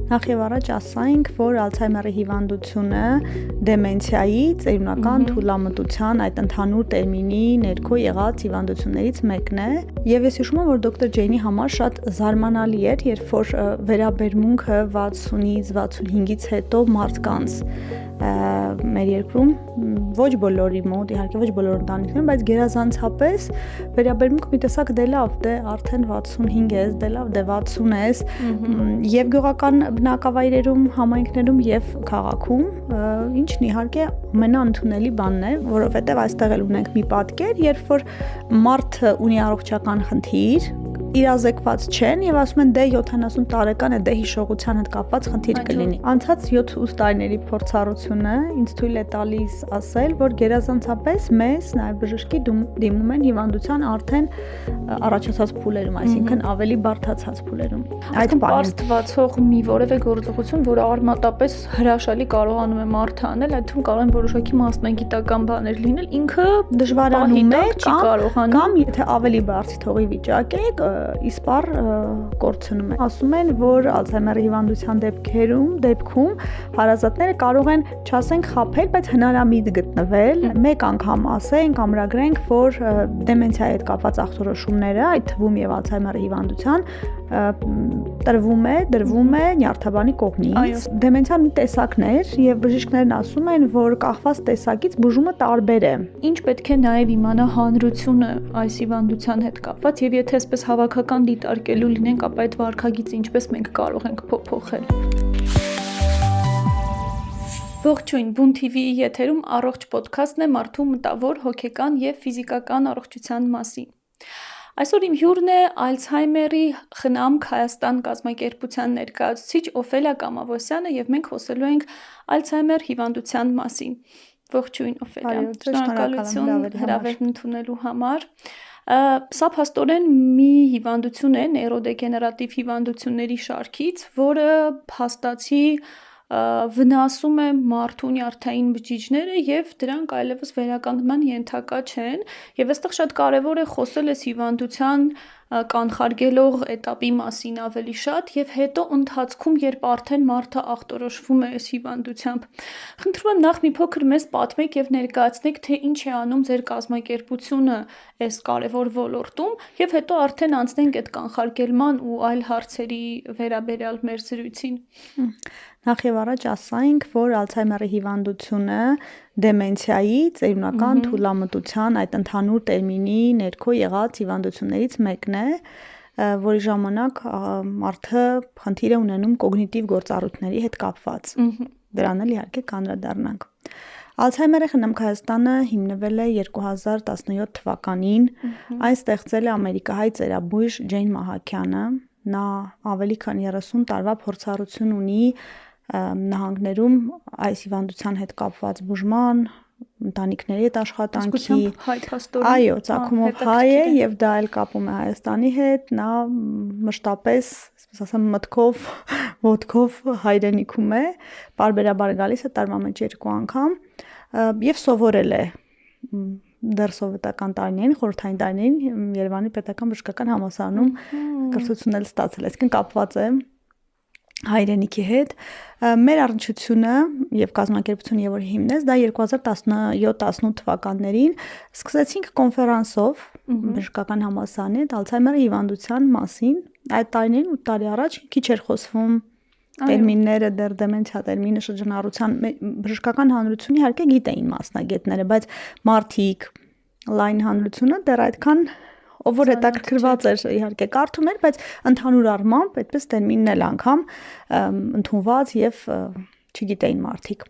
Նախ եւ առաջ ասենք, որ Ալցհեյմերի հիվանդությունը դեմենցիայի ծերունական թուլամտության այդ ընդհանուր տերմինի ներքո եղած հիվանդություններից մեկն է։ Եվ ես հիշում եմ, որ դոկտոր Ջեյնի համար շատ զարմանալի էր, երբ որ վերաբերմունքը 60-ից 65-ից հետո մարդկանց մեր երկրում ոչ բոլորի մոտ, իհարկե ոչ բոլոր ընտանիքներում, բայց գերազանցապես վերաբերմունքը մի տեսակ դե լավ, դե արդեն 65 ես, դե լավ, դե 60 ես, եւ գյուղական բնակավայրերում, համայնքներում եւ քաղաքում, ինչն իհարկե ամենաընդունելի բանն է, որովհետեւ այստեղ էլ ունենք մի պատկեր, երբ որ մարդը ունի առողջական խնդիր, իրազեկված չեն եւ ասում են դե 70 տարեկան է, դե հիշողության հետ կապված խնդիր կլինի։ Անցած 7-8 տարիների փորձառությունը ինձ թույլ է տալիս ասել, որ գերազանցապես մեզ նաեւ բժշկի դիմում են հիվանդության արդեն առաջացած փուլերում, այսինքն ավելի բարդացած փուլերում։ Այդ բարձ թվացող մի որևէ գործողություն, որը արմատապես հրաշալի կարողանում է մարդը անել, այդ թվում կարող են որոշակի մասնագիտական բաներ լինել, ինքը դժվարանում է չի կարողանում, կամ եթե ավելի բարձր թողի վիճակ է, իսպար կորցնում է։ Ասում են, որ Ալցհեյմերի հիվանդության դեպքում հարազատները կարող են, չասենք խաբել, բայց հնարամիտ գտնվել։ Մեկ անգամ ասենք, ամրագրենք, որ դեմենցիայի հետ կապված ախտորոշումները, այդ թվում եւ Ալցհեյմերի հիվանդության դրվում է նյարդաբանի կողմից։ Դեմենցիան մի տեսակներ եւ բժիշկներն ասում են, որ կախված տեսակից բուժումը տարբեր է։ Ինչ պետք է նաեւ իմանա հանրությունը այս հիվանդության հետ կապված եւ եթե այսպես հավաքական դիտարկելու լինենք, ապա այդ վարքագիծը ինչպես մենք կարող ենք փոփոխել։ Ողջույն, Բուն TV-ի եթերում առողջ ոդքասթն է մարդու մտավոր, հոգեկան եւ ֆիզիկական առողջության մասին։ Այսօր իմ հյուրն է Ալցհեյմերի խնամք Հայաստան կազմակերպության ներկայացուցիչ Օֆելիա Կամավոսյանը եւ մենք խոսելու ենք Ալցհեյմեր հիվանդության մասին։ Ողջույն Օֆելիա, շնորհակալություն հրավերն ընդունելու համար։ Սա փաստորեն մի հիվանդություն է, նեյրոդեգեներատիվ հիվանդությունների շարքից, որը փաստացի վնասում է մարդու նյարդային բջիջները եւ դրանք այլևս վերականգնման ենթակա չեն եւ այստեղ շատ կարեւոր է խոսել այս հիվանդության կանխարգելող էտապի մասին ավելի շատ եւ հետո ընթացքում երբ արդեն մարդը ախտորոշվում է այս հիվանդությամբ։ Խնդրում եմ նախ մի փոքր մեզ պատմեք եւ ներկայացնեք թե ինչ է անում ձեր կազմակերպությունը այս կարեւոր ոլորտում եւ հետո արդեն անցնենք այդ կանխարգելման ու այլ հարցերի վերաբերյալ մեր զրույցին։ Նախ եւ առաջ ասենք, որ Ալցհեյմերի հիվանդությունը դեմենցիայի ծերունական թուլամտության այդ ընդհանուր տերմինի ներքո եղած հիվանդություններից մեկն է, որի ժամանակ մարդը խնդիր է ունենում կոգնիտիվ գործառույթների հետ կապված։ Դրան էլ իհարկե կանդրադառնանք։ Ալցհեյմերի խնամք Հայաստանը հիմնվել է 2017 թվականին, այն ստեղծել է ամերիկահայ ծերաբույժ Ջեյն Մահաքյանը, նա ավելի քան 30 տարվա փորձառություն ունի նահանգներում այս հիվանդության հետ կապված բուժման, ընտանիքների հետ աշխատանքի, այո, ծագումով հայ է եւ դա էլ կապում է Հայաստանի հետ, նա մշտապես, ասես ասեմ, մտքով, ոտքով հայրենիքում է, պարբերաբար գալիս է տարվա մեջ 2 անգամ եւ սովորել է դեռ սովետական տարիներին, խորհրդային տարիներին Երևանի պետական բժշկական համալսարանում կրթություն էլ ստացել է, այսինքն կապված է հայրենիքի հետ։ Մեր առնչությունը եւ կազմակերպությունը եւ որ հիմնեց դա 2017-18 թվականներին սկսեցինք կոնֆերանսով բժշկական համալսարանի հետ Ալցհեյմերի հիվանդության մասին։ Այդ տարիներին 8 տարի առաջ քիչ էր խոսվում տերմինները, դեռ դեմենցիա տերմինը շրջանառության բժշկական հանրությունը իհարկե գիտեին մասնագետները, բայց մարդիկ լայն հանրությունը դեռ այդքան ով որ հետաքրքրված էր իհարկե կարդում էր, բայց ընդհանուր առմամբ այդպես տերմինն էլ անգամ ընդունված եւ չգիտեին մարդիկ։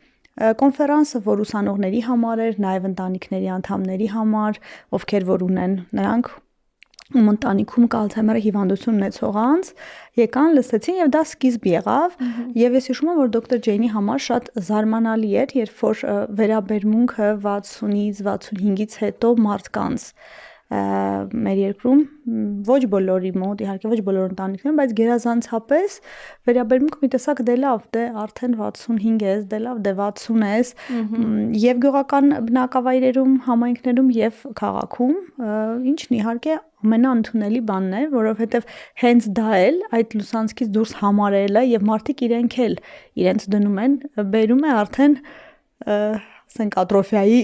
Կոնֆերանսը, որ ուսանողների համար էր, նաեւ ընտանիքների անդամների համար, ովքեր որ ունեն նրանք ում ընտանիքում կա Ալցհեյմերի հիվանդություն ունեցող անձ, եկան, լսեցին եւ դա սկիզբ եղավ եւ ես հիշում եմ, որ դոկտոր Ջեյնի համար շատ զարմանալի էր, երբ որ վերաբերմունքը 60-ից 65-ից հետո մարդկանց մեր երկրում ոչ բոլորի մոտ, իհարկե ոչ բոլոր ընտանիքներում, բայց գերազանցապես վերաբերմունքը մի տեսակ դե լավ, դե արդեն 65 ես, դե լավ, դե 60 ես, եւ գյուղական բնակավայրերում, համայնքներում եւ քաղաքում, ինչն իհարկե ամենաընդունելի բանն է, որովհետեւ հենց դա էլ այդ լուսանցքից դուրս համարելը եւ մարդիկ իրենք էլ իրենց դնում են, բերում է արդեն ասենք ատրոֆիայի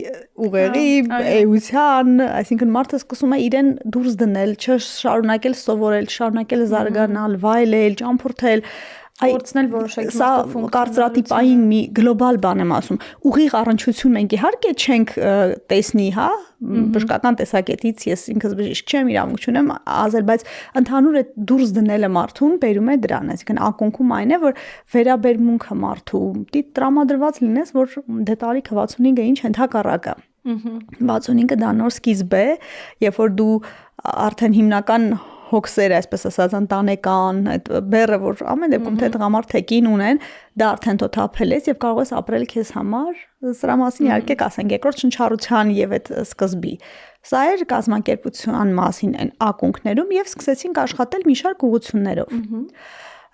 ուղեղի էության, այսինքն մարդը սկսում է իրեն դուրս դնել, չշարունակել սովորել, շարունակել զարգանալ, վայելել, ճամփորդել, Փորձնել որոշակի ֆունկցիոնալ կարծրատիպային մի գլոբալ բան եմ ասում։ Ուղիղ առնչություն մենք իհարկե չենք տեսնի, հա, բժշկական տեսակետից ես ինքս բժիշկ չեմ, իրավունք չունեմ ասել, բայց ընդհանուր է դուրս դնելը մարդուն բերում է դրան, այսինքն ակունքում այն է, որ վերաբերմունքը մարդու դիտի տրամադրված լինես, որ դե տարիքը 65-ը ինչ ընդհակառակը։ 65-ը դա նոր սկիզբ է, երբ որ դու արդեն հիմնական հոգսերը, այսպես ասած, ընտանեկան, այդ բեռը, որ ամեն դեպքում թե տղամարդ թե կին ունեն, դա արդեն թոթափել ես եւ կարող ես ապրել քեզ համար։ Սրա մասին իհարկե կասենք երկրորդ շնչառության եւ այդ սկզբի։ Սա էր կազմակերպության մասին այն ակունքներում եւ սկսեցինք աշխատել մի շարք ուղղություններով։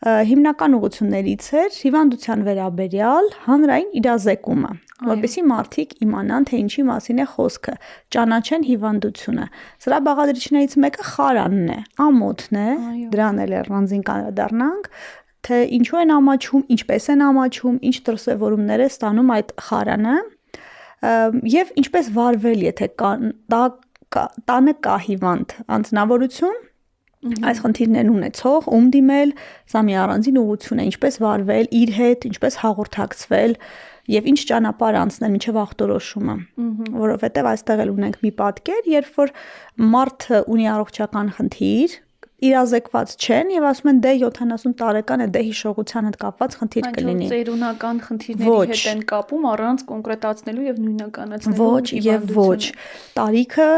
Հիմնական ուղղություններից էր հիվանդության վերաբերյալ հանրային իրազեկումը, որպեսզի մարդիկ իմանան, թե ինչի մասին է խոսքը, ճանաչեն հիվանդությունը։ Սրա բաղադրիչներից մեկը խարանն է, ամոթն է, դրան էլ առանձին կանդրադառնանք, թե ինչու են ամաչում, ինչպես են ամաչում, ինչ դրսևորումներ է ստանում այդ խարանը, եւ ինչպես վարվել, եթե տանը կա հիվանդ անձնավորություն, այս խնդիրներն ունեցող, ում դիմել, սա մի առանձին ուղղություն է, ինչպես վարվել իր հետ, ինչպես հաղորդակցվել եւ ինչ ճանապարհ անցնել մինչեւ ախտորոշումը, որովհետեւ այստեղ էլ ունենք մի պատկեր, երբ որ մարդը ունի առողջական խնդիր, իրազեկված չեն եւ ասում են դե 70 տարեկան է, դե հիշողության հետ կապված խնդիր կլինի։ Ծերունական խնդիրների հետ են կապում առանց կոնկրետացնելու եւ նույնականացնելու։ Ոչ եւ ոչ։ Տարիքը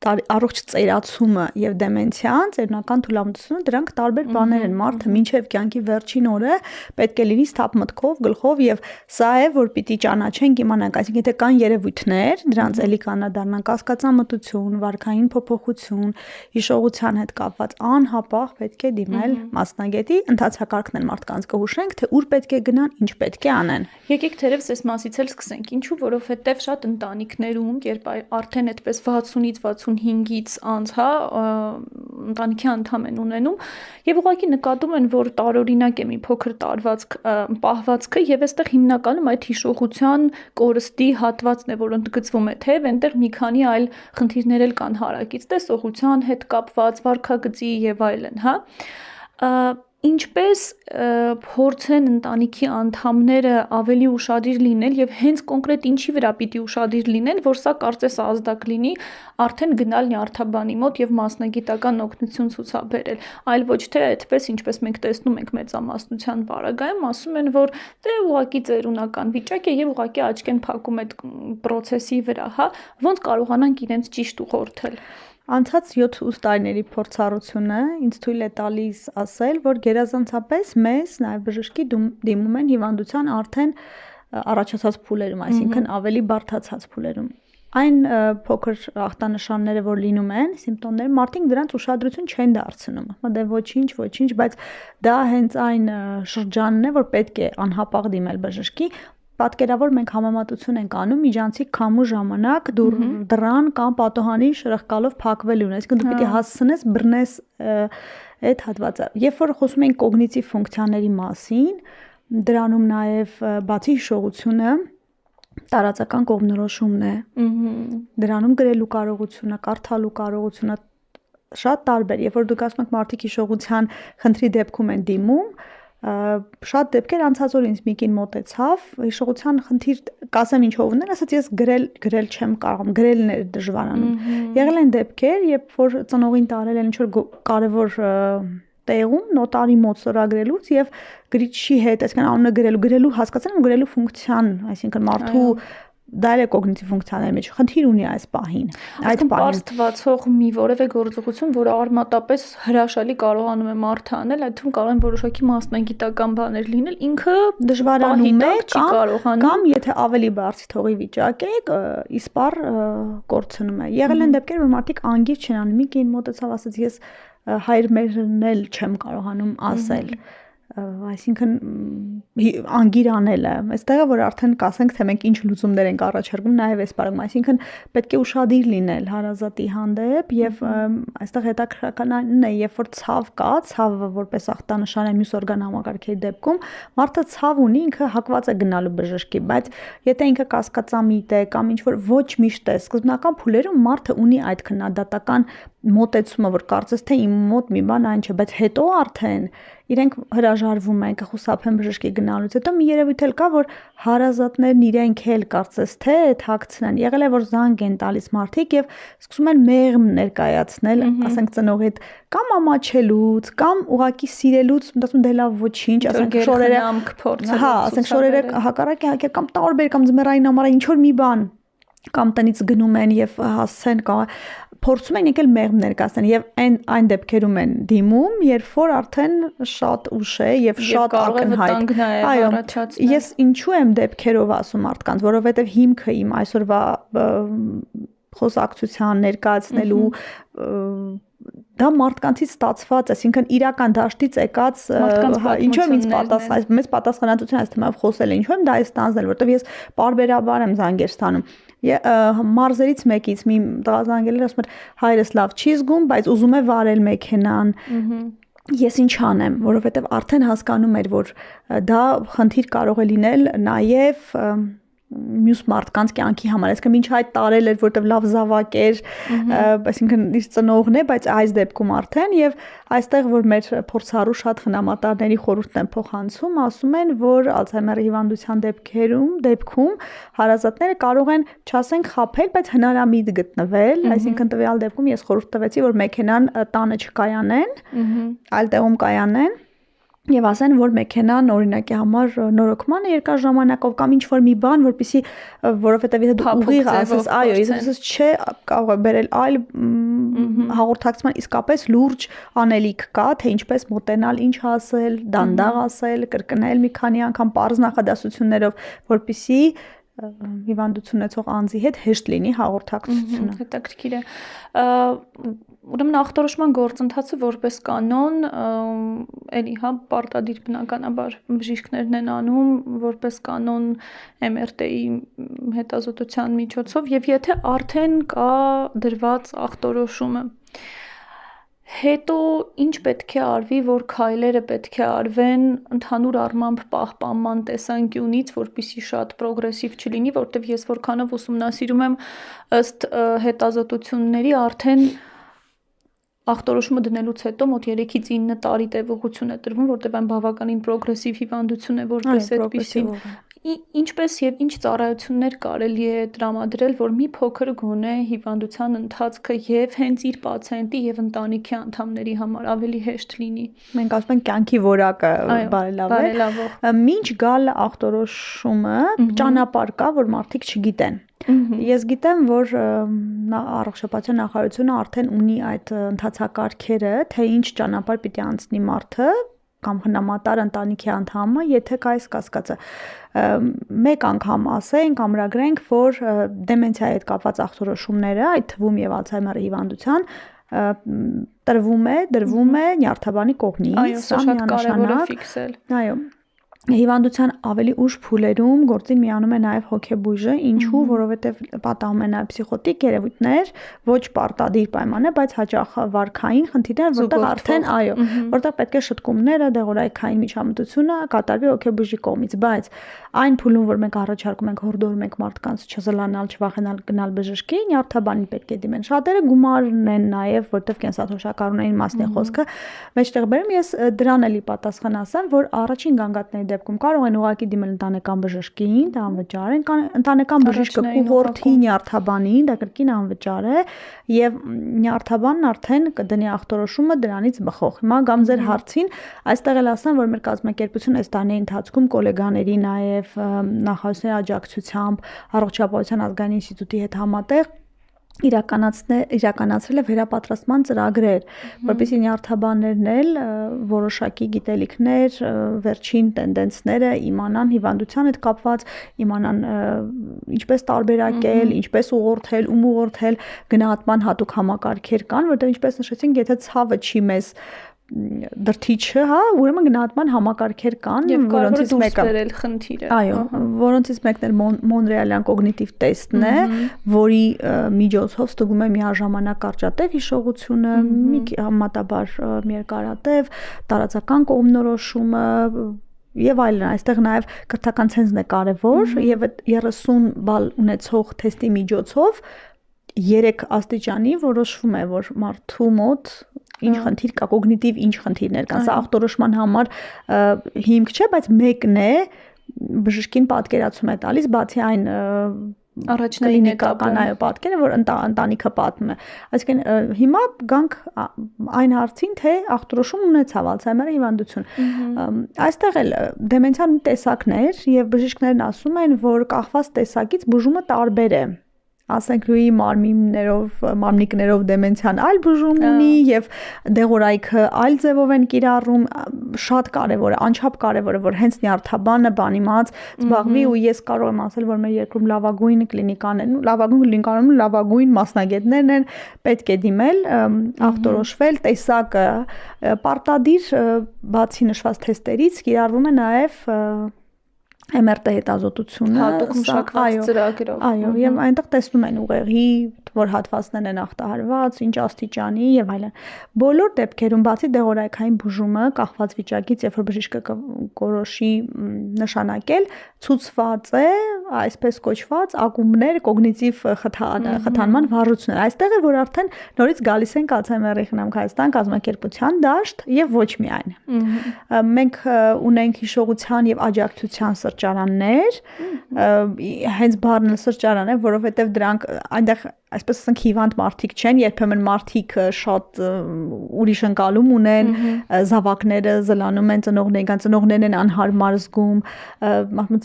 առողջ ծերացումը եւ դեմենցիան, ծերունական թուլամտությունը, դրանք տարբեր բաներ են։ Մարդը մինչեւ կյանքի վերջին օրը պետք է լինի սթափ մտքով, գլխով եւ սա է, որ պիտի ճանաչենք, իմանանք, այսինքն եթե կան երևույթներ, դրանց էլի կանադառնան կասկածամտություն, վարքային փոփոխություն, հիշողության հետ կապված անհապաղ պետք է դիմել մասնագետի, ընթացակարգն էլ մարդկանց կհուշենք, թե ուր պետք է գնան, ինչ պետք է անեն։ Եկեք թերևս այս մասից էլ սկսենք։ Ինչու, որովհետեւ շատ ընտանիքներում, երբ արդեն այդպես 60-ից 65-ից անց, հա, ընտանիքի անդամ են ունենում եւ ուղղակի նկատում են, որ տարօրինակ է մի փոքր պահվածքը եւ այստեղ հիմնականում այդ հիշողության կորստի հատվածն է, որ ընդգծվում է, թե այնտեղ մի քանի այլ խնդիրներ էլ կան հարակից, տեսողության հետ կապված, վարքագծի եւ այլն, հա։ Ինչպես փորձեն ընտանիքի անդամները ավելի ուշադիր լինել եւ հենց կոնկրետ ինչի վրա պիտի ուշադիր լինեն, որ սա կարծես ազդակ լինի արդեն գնալ նյարդաբանի մոտ եւ մասնագիտական օգնություն ցուցաբերել, այլ ոչ թե այդպես ինչպես մենք տեսնում ենք մեծամասնության բaragայում, ասում են, որ դե ուղղակի ծերունական վիճակ է եւ ուղղակի աչք են փակում այդ process-ի վրա, հա, ոնց կարողանանք իրենց ճիշտ ուղղորդել։ Անցած 7-8 տարիների փորձառությունը ինձ թույլ է տալիս ասել, որ գերազանցապես մեզ նաև բժշկի դիմում են հիվանդության արդեն առաջացած փուլերում, այսինքն ավելի բարդացած փուլերում։ Այն փոքր ախտանշանները, որ լինում են, սիմպտոմները, մարդիկ դրանց ուշադրություն չեն դարձնում։ Դե ոչինչ, բայց դա հենց այն շրջանն է, որ պետք է անհապաղ դիմել բժշկի։ Պատկերավոր մենք համեմատություն ենք անում միջանցիկ քամու ժամանակ դրան կամ պատոհանի շրխկալով փակվելու, այսինքն դու պիտի հասցնես բռնես այդ հատվածը։ Երբ որ խոսում ենք կոգնիտիվ ֆունկցիաների մասին, դրանում նաև բացի հիշողությունը տարածական կողմնորոշումն է։ Դրանում գրելու կարողությունը, կարդալու կարողությունը շատ տարբեր։ Երբ որ դուք ասում եք մարդիկ հիշողության խնդրի դեպքում են դիմում, շատ դեպքեր անցած օր ինձ մի կին մոտեցավ, հիշողության խնդիր կասեմ ինչով ուներ, ասաց ես գրել չեմ կարողam, գրելն էր դժվարանում։ Եղել են դեպքեր, երբ որ ծնողին տարել են ինչ-որ կարևոր տեղում նոտարի մոտ ստորագրելուց եւ գրիչի հետ, այսինքն անունը գրելու հասկացան ու գրելու ֆունկցիան, այսինքն մարդու դա էլ է կոգնիտիվ ֆունկցիաների մեջ խնդիր ունի այս պահին։ Այդ պարզվացող մի որևէ գործողություն, որը արմատապես հրաշալի կարողանում է մարդը անել, այդ թվում կարող են որոշակի մասնագիտական բաներ լինել, ինքը դժվարանում է կամ եթե ավելի բարձր թողի վիճակ է, իսպառ կորցնում է։ Եղել են դեպքեր, որ մարդիկ անգիր չեն անում, մի կին մոտեցավ ասաց ես հայր մերն էլ չեմ կարողանում ասել, այսինքն անգիր անելը, այստեղ է որ արդեն կասենք թե մենք ինչ լուծումներ ենք առաջարկում նաև այս բaragում, այսինքն պետք է ուշադիր լինել հարազատի հանդեպ եւ այստեղ հետաքրքրականն է, երբ որ ցավ կա, ցավը որպես ախտանշան է մյուս օրգան համակարգերի դեպքում, մարդը ցավ ունի, ինքը հակված է գնալու բժշկի, բայց եթե ինքը կասկածամիտ է կամ ինչ որ ոչ միշտ է, սկզբնական փուլերում մարդը ունի այդ քննադատական մոտեցումը, որ կարծես թե իմ մոտ մի բան այն չէ, բայց հետո արդեն իրենք հրաժարվում են, կխուսափեն բժշկի գնալուց։ Հետո մի երևույթ էլ կա, որ հարազատներն իրենք էլ կարծես թե թաքցնեն։ Եղել է որ զանգ են տալիս մարդիկ եւ սկսում են մեղմ ներկայացնել, ասենք ծնողի հետ կամ ամաչելուց, կամ ուղակի սիրելուց, ասում դե լավ ոչինչ, ասենք շորերը, հա, ասենք շորերը հակառակի հակեր կամ տարբեր կամ ձմեռային ամառը ինչ որ մի բան կամ տնից գնում են եւ հասցեն փորձում են եկել մեղմ ներկայացնել եւ այն դեպքերում են դիմում, երբ որ արդեն շատ ուշ է եւ շատ ակնհայտ։ Այո, ես ինչու եմ դեպքերով ասում մարդկանց, որովհետեւ հիմքը իմ այսօրվա խոսակցության ներկայացնելու դա մարդկանցից ստացված, այսինքն իրական դաշտից եկած ինչու եմ ինձ մեծ պատասխանատվություն այս թեմայով խոսել, ինչու եմ դա այս ստանձնել, որովհետեւ ես պարբերաբար եմ զանգեր ստանում։ Մարզերից մեկից մի տղազանգել էր, ասում էր հայրս լավ չի զգում, բայց ուզում է վարել մեքենան։ Ես ինչ անեմ, որովհետև արդեն հասկանում էր, որ դա խնդիր կարող է լինել նաև մյուս մարդկանց կյանքի համար, այսինքն ինչ այդ տարել էր, որտեվ լավ զավակ էր, այսինքն իր ծնողն է, բայց այս դեպքում արդեն եւ այստեղ որ մեր փորձառու շատ խնամատարների խորհուրդն են փոխանցում, ասում են, որ Ալցհեյմերի հիվանդության դեպքում հարազատները կարող են, չասենք, խաբել, բայց հնարամիտ գտնվել, այսինքն տվյալ դեպքում ես խորհուրդ տվեցի, որ մեքենան տանը չկայանեն, այլ տեղում կայանեն եւ ասեն, որ մեքենան օրինակի համար նորոգման է երկար ժամանակով կամ ինչ որ մի բան, որպեսզի որովհետեւ եթե դու ուղիղ ասես, այո, ես չէ կարող է բերել այլ հաղորդակցման իսկապես լուրջ անելիք կա, թե ինչպես մոտենալ, ինչ ասել, դանդաղ ասել, կրկնել մի քանի անգամ պարզ նախադասություններով, որպեսզի հիվանդություն ունեցող անձի հետ հեշտ լինի հաղորդակցությունը։ Հետաքրքիր է։ Ուրեմն ախտորոշման գործընթացը որպես կանոն, էլի հա պարտադիր բնականաբար բժիշկներն են անում որպես կանոն MRT-ի հետազոտության միջոցով եւ եթե արդեն կա դրված ախտորոշումը, հետո ինչ պետք է արվի, որ քայլերը պետք է արվեն ընդհանուր առմամբ պահպանման տեսանկյունից, որպեսզի շատ պրոգրեսիվ չլինի, որտեվ ես որքանով ուսումնասիրում եմ ըստ հետազոտությունների արդեն ախտորոշումը դնելուց հետո մոտ 3-ից 9 տարի տևողություն է տրվում, որտեղ այն բավականին պրոգրեսիվ հիվանդություն է, որպես այդպիսին։ Ինչպես եւ ինչ ծառայություններ կարելի է տրամադրել, որ մի փոքր գոնե հիվանդության ընթացքը եւ հենց իր պացիենտի եւ ընտանիքի անդամների համար ավելի հեշտ լինի։ Մենք ասում ենք կյանքի որակը բարելավող։ Մինչ գալ ախտորոշումը ճանապարհ կա, որ մարդիկ չգիտեն։ Ես գիտեմ, որ առողջապահության նախարարությունը արդեն ունի այդ ընթացակարգերը, թե ինչ ճանապարհ պիտի անցնի մարդը կամ հնամատար ընտանիքի անդամը, եթե կա այս կասկածը։ Մեկ անգամ ասենք, ամրագրենք, որ դեմենցիայի հետ կապված ախտորոշումները, այդ թվում եւ Ալցհեյմերի հիվանդության դրվում է նյարդաբանի կողմից, սա շատ կարևոր է ֆիքսել։ Այո։ Հիվանդության ավելի ուշ փուլերում գործին միանում է նաև հոգեբույժը, ինչու, որովհետև պատահում են նաև պսիխոտիկ երևույթներ, ոչ պարտադիր պայման է, բայց հաճախ վարքային խնդիրներ, որտեղ արդեն, այո, որտեղ պետք է շտկումները, դեղորայքային միջամտությունը կատարվի հոգեբույժի կողմից, բայց այն փուլում, որ մենք առաջարկում ենք, հորդորում ենք մարդկանց չզլանալ, չվախենալ գնալ բժշկի, նյարդաբանին պետք է դիմեն։ Շատերը գումարն են նաև, որտեղ կենսաթոշակառունային մասն է խոսքը, մեջտեղ բերեմ, ես դրան էլի պատասխան ասեմ, որ առաջին գանգատների դեպքում կարող են ուղղակի դիմել ընտանեկան բժշկին, դա անվճար է, ընտանեկան բժիշկը կուղորդի նյարդաբանին, դա կրկին անվճար է եւ նյարդաբանն արդեն կդնի ախտորոշումը դրանից բխող։ Հիմա գամ ձեր հարցին, այստեղ էլ ասեմ, որ մեր կազմակերպությունը այս տարիների ընթացքում գոլեգաների նաեւ նախարարության աջակցությամբ Առողջապահության ազգային ինստիտուտի հետ համատեղ իրականացրել է վերապատրաստման ծրագրեր, որպեսզի նյարդաբաններն էլ որոշակի գիտելիքներ, վերջին տենդենսները իմանան հիվանդության հետ կապված, իմանան ինչպես տարբերակել, ինչպես ուղղորդել, ում ուղղորդել, գնահատման հատուկ համակարգեր կան, որտեղ ինչպես նշեցինք, եթե ցավը չի մեզ դրթիչը, հա, ուրեմն գնահատման համակարգեր կան, որոնցից մեկը դուրս բերել խնդիրը։ Այո, որոնցից մեկն էլ Մոնրեալյան կոգնիտիվ տեստն է, որի միջոցով ստուգում է միաժամանակ կարճատև հիշողությունը, համատաբար երկարատև, տարածական կողմնորոշումը եւ այլն, այստեղ նաեւ կրթական ցենզն է կարեւոր եւ այդ 30 բալ ունեցող թեստի միջոցով 3 աստիճանի որոշվում է, որ մարդու մոտ ինչ խնդիր կա, կոգնիտիվ ինչ խնդիրներ կան, սա ախտորոշման համար հիմք չէ, բայց մեկն է բժշկին պատկերացում է տալիս, բացի այն առաջնային էտապական այո պատկերը, որ ընտանիքը պատմում է։ Այսինքն հիմա գանք այն հարցին, թե ախտորոշում ունեցավ Ալցհեյմերի հիվանդություն։ Այստեղ էլ դեմենցիան տեսակներ եւ բժիշկներն ասում են, որ կախված տեսակից բուժումը տարբեր է։ Ասենք լույի մարմնիկներով դեմենցիան այլ բուժում ունի եւ դեղորայքը այլ ձևով են կիրառում, շատ կարեւոր է, անչափ կարեւոր է, որ հենց նյարդաբանը բանիմաց զբաղվի ու ես կարող եմ ասել, որ մեր երկրում լավագույն կլինիկաներն, լավագույն մասնագետներն են, պետք է դիմել, ախտորոշվել, տեսակը պարտադիր բացի նշված թեստերից կիրառվում է նաեւ MRT հետազոտությունը հատուկ մշակված ծրագրով։ Այո, եւ այնտեղ տեսնում են ուղեղի, որ հատվածներն են ախտահարված, ինչ աստիճանի եւ այլն։ Բոլոր դեպքերում բացի դեղորայքային բուժումը կախված վիճակից, երբ որ բժիշկը կորոշի նշանակել, ցուցված է այսպես կոչված ակումբներ կոգնիտիվ խթանման վարժություններ։ Այստեղ է որ արդեն նորից գալիս են Ալցհեյմերի խնամք Հայաստան կազմակերպության դաշտ եւ ոչ միայն։ Մենք ունենք հիշողության եւ աջակցության սրճարաններ, հենց բառն սրճարան է, որովհետև դրանք այնտեղ այսպես ասենք հիվանդ մարդիկ չեն, երբեմն մարդիկ շատ ուրիշ ընկալում ունեն, զավակները զլանում են ծնողներն են անհարմար զգում,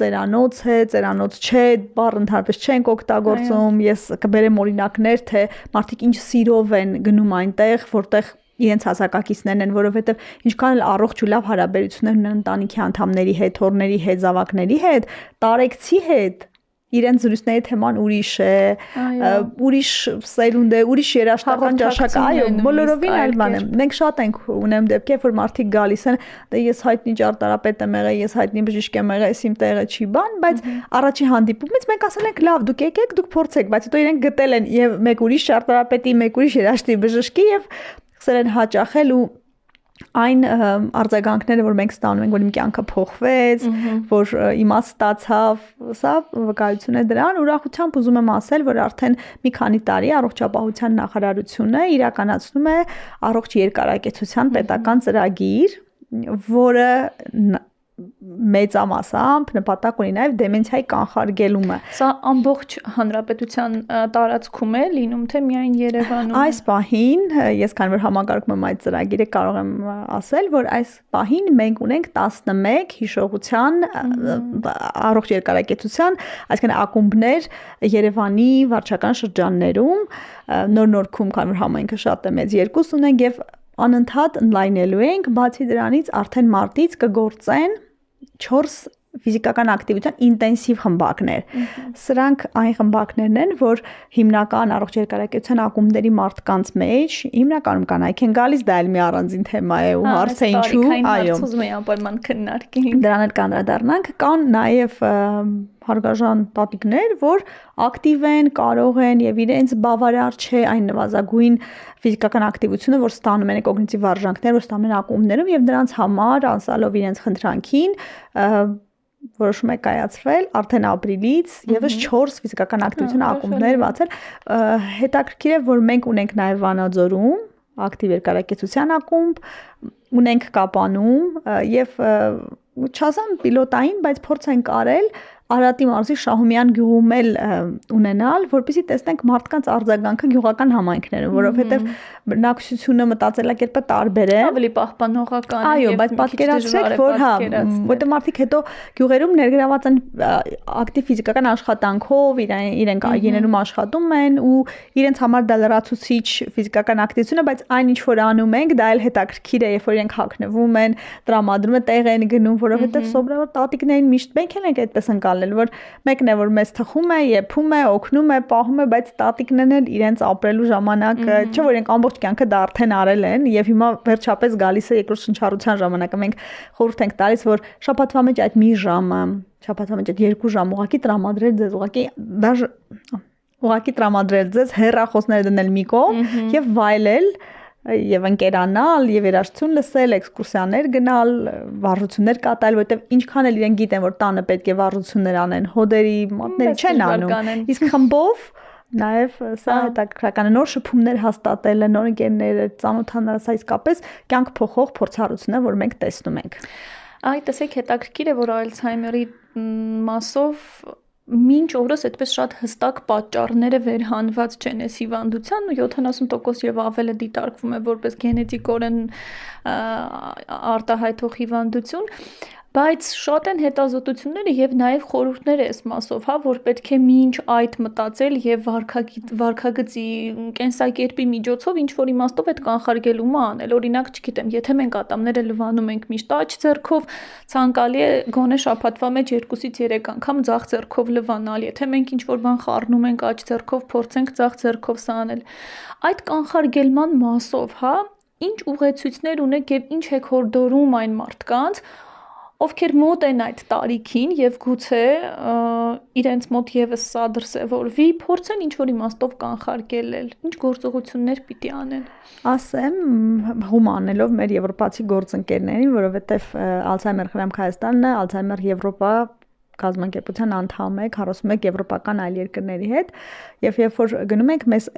ծերանոց է, ծերանոց չէ, բառը ընդհանրապես չենք օգտագործում, ես կբերեմ օրինակներ, թե մարդիկ ինչ սիրով են գնում այնտեղ, որտեղ իրենց հասակակիցներն են, որովհետև ինչքան էլ առողջ ու լավ հարաբերություններ ունեն ընտանիքի անդամների հետ, թոռների հետ, զավակների հետ, տարեկցի հետ իրենց զրույցների թեման ուրիշ է, ուրիշ սերունդ է, ուրիշ երաշտական ճաշակ, այո, բոլորովին այլ բան է։ Մենք շատ ենք ունեմ դեպքեր, որ մարդիկ գալիս են, դե ես հայտնի ճարտարապետ եմ եղել, ես հայտնի բժիշկ եմ եղել, իմ տեղը չի բան, բայց առաջի հանդիպումից մենք ասել ենք լավ, դուք եկեք, դուք փորձեք, բայց հետո իրենք գտել են եւ մեկ ուրիշ ճարտարապետի, մեկ ուրիշ երաշտի բժշկի եւ սկսել են հաճախել ու այն արձագանքները, որ մենք ստանում ենք, որ իմ կյանքը փոխվեց, որ իմաց ստացավ, սա վկայություն է դրան, ուրախությամբ ուզում եմ ասել, որ արդեն մի քանի տարի Առողջապահության նախարարությունը իրականացնում է առողջ երկարակեցության պետական ծրագիր, որը մեծամասամբ նպատակ ունի նաև դեմենցիայի կանխարգելումը։ Սա ամբողջ հանրապետության տարածքում է լինում, թե միայն Երևանում։ Այս պահին, ես քանի որ համակարգում եմ այդ ծրագիրը, կարող եմ ասել, որ այս պահին մենք ունենք 11 հիշողության առողջ երկարակեցության, այսինքն ակումբներ Երևանի վարչական շրջաններում, Նոր-Նորքում, քանի որ համայնքը շատ է մեծ, 2 ունենք եւ անընդհատ ընդլայնելու ենք, բացի դրանից արդեն մարտից կգործեն 4 ֆիզիկական ակտիվության ինտենսիվ խմբակներ։ Սրանք այն խմբակներն են, որ հիմնական առողջ երկարակեցության ակումբների մարդկանց մեջ հիմնականում կանայք են գալիս, դա էլ մի առանձին թեմա է ու հարցը ինչու, այո։ Ուզում եմ անպայման քննարկենք։ Դրան էլ կանդրադառնանք, կան նաև հարգարժան տատիկներ, որ ակտիվ են, կարող են եւ իրենց բավարար չէ այն նվազագույն ֆիզիկական ակտիվությունը, որ ստանում են կոգնիտիվ վարժանքներ, որ ստանում են ակումբներում եւ դրանց համար անսալով իրենց խնդրանքին որոշում է կայացվել արդեն ապրիլից եւս 4 ֆիզիկական ակտիվության ակումբներ բացել։ Հետաքրքիր է, որ մենք ունենք նաեւ Վանաձորում ակտիվ երկարակեցության ակումբ, ունենք Կապանում եւ չասեմ պիլոտային, բայց փորձ ենք արել Արարատի մարզի Շահումյան գյուղում էլ ունենալ, որպեսզի տեսնենք մարդկանց արձագանքը գյուղական համայնքներում, որովհետև բնակչությունը մտածելակերպը տարբեր է։ Ավելի պահպանողական է։ Այո, բայց պատկերացրեք, որ որտեղ մարդիկ հետո գյուղերում ներգրաված են ակտիվ ֆիզիկական աշխատանքով, իրենք այգիներում աշխատում են ու իրենց համար դա լրացուցիչ ֆիզիկական ակտիվություն է, բայց այն ինչ որ անում ենք, դա էլ հետաքրքիր է, երբ որ իրենք հագնվում են, տրամադրում են, տեղ են գնում, որովհետև սովորաբար տատիկներին միշտ մենք ենք այդպես անցալել, որ մեկն է որ մեզ թխում է, եփում է, օգնում է, պահում է, բայց տատիկներն էլ իրենց ապրելու ժամանակ, չէ՞ որ իրենք ամբողջ կյանքը դա արդեն արել են եւ հիմա վերջապես գալիս է երկրորդ շնչառության ժամանակը։ Մենք խորհուրդ ենք տալիս, որ շաբաթվա մեջ այդ մի ժամը, շաբաթվա մեջ այդ 2 ժամ ուղղակի տրամադրել ձեզ, ուղղակի տրամադրել ձեզ հեռախոսները դնել մի կողմ եւ վայելել եւ ընկերանալ եւ երաժշտություն լսել, էքսկուրսիաներ գնալ, վարժություններ կատարել, որովհետեւ ինչքան էլ իրենք գիտեն, որ տանը պետք է վարժություններ անեն, հոդերի, մատների չեն անում։ Իսկ խմբով նաեւ սա հետաքրքրական է, նոր շփումներ հաստատելը, նոր ընկերներ ծանոթանալը, սա իսկապես կյանք փոխող փորձառություն է, որ մենք տեսնում ենք։ Այ տեսեք, հետաքրքիր է, որ Ալցհեյմերի մասով մինչ օրս այդպես շատ հստակ պատճառները վերհանված չեն այս հիվանդության ու 70% եւ ավելը դիտարկվում է որպես գենետիկորեն արտահայտող հիվանդություն, բայց շատ են հետազոտությունները եւ նաեւ խորհուրդները այս մասով, հա, որ պետք է մինչ այդ մտածել եւ վարքագծի կենսակերպի միջոցով ինչ որ իմաստով այդ կանխարգելումը անել։ Օրինակ, չգիտեմ, եթե մենք ատամները լվանում ենք միշտ աջ ձեռքով, ցանկալի է գոնե շաբաթվա մեջ 2-ից 3 անգամ ձախ ձեռքով լվանալ։ Եթե մենք ինչ որ բան խառնում ենք աջ ձեռքով, փորձենք ձախ ձեռքով սա անել։ Այդ կանխարգելման մասով, հա, ինչ ուղեցույցներ ունեք եւ ինչ եք հորդորում այն մարդկանց, ովքեր մոտ են այդ տարիքին եւ գուցե իրենց մոտ եւս սա դրսեւորվի, փորձեն ինչ որ իմաստով կանխարգելել, ինչ գործողություններ պիտի անեն։ Ասեմ, հումանելով մեր եվրոպացի գործընկերներին, որովհետեւ Ալցհեյմեր խնամք Հայաստանն է, Ալցհեյմեր Եվրոպա կազմակերպության անդամ է, 41 եվրոպական այլ երկրների հետ, եւ երբ որ գնում ենք, մեզ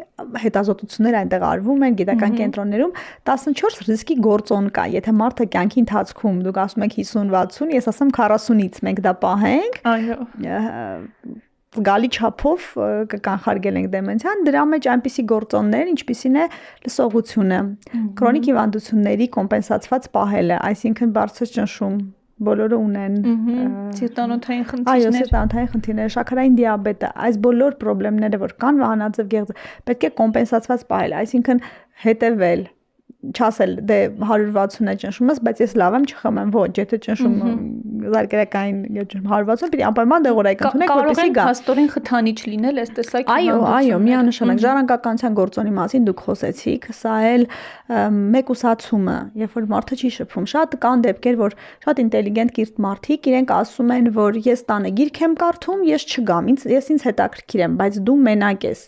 հետազոտություններ այնտեղ արվում են գիտական կենտրոններում, 14 ռիսկի գործոն կա, եթե մարդը կյանքի ընթացքում դուք ասում եք 50-60, ես ասեմ 40-ից մենք դա պահենք։ Այո։ Զգալի չափով կկանխարգելենք դեմենցիան, դրա մեջ այնպիսի գործոններ, ինչպիսին է լսողությունը, քրոնիկ հիվանդությունների կոմպենսացված պահելը, այսինքն բարձր ճնշում բոլորը ունեն սիրտանոթային խնդիրներ։ Այո, սիրտանոթային խնդիրներ, շաքարային դիաբետը, այս բոլոր խնդիրները, որ կան վահանաձև գեղձը, պետք է կոմպենսացված պահել, այսինքն հետևել, չասել դե 160 է ճնշումս, բայց ես լավ եմ չխմեմ, ոչ, եթե ճնշումը զարգերակային 160 պիտի անպայման դեղորայք ընդունեք, որպեսզի գա։ Հաստորեն խթանիչ լինել այս տեսակ հիվանդությունները։ Այո, միանշանակ ժառանգականության գործոնի մասին դուք խոսեցիք, սա էլ մեկուսացումը, երբ որ մարդը չի շփվում, շատ կան դեպքեր, որ շատ ինտելիգենտ կիրթ մարդիկ իրենք ասում են, որ ես տանը գիրք եմ կարդում, ես չգամ, ես ինձ հետաքրքիր եմ, բայց դու մենակ ես։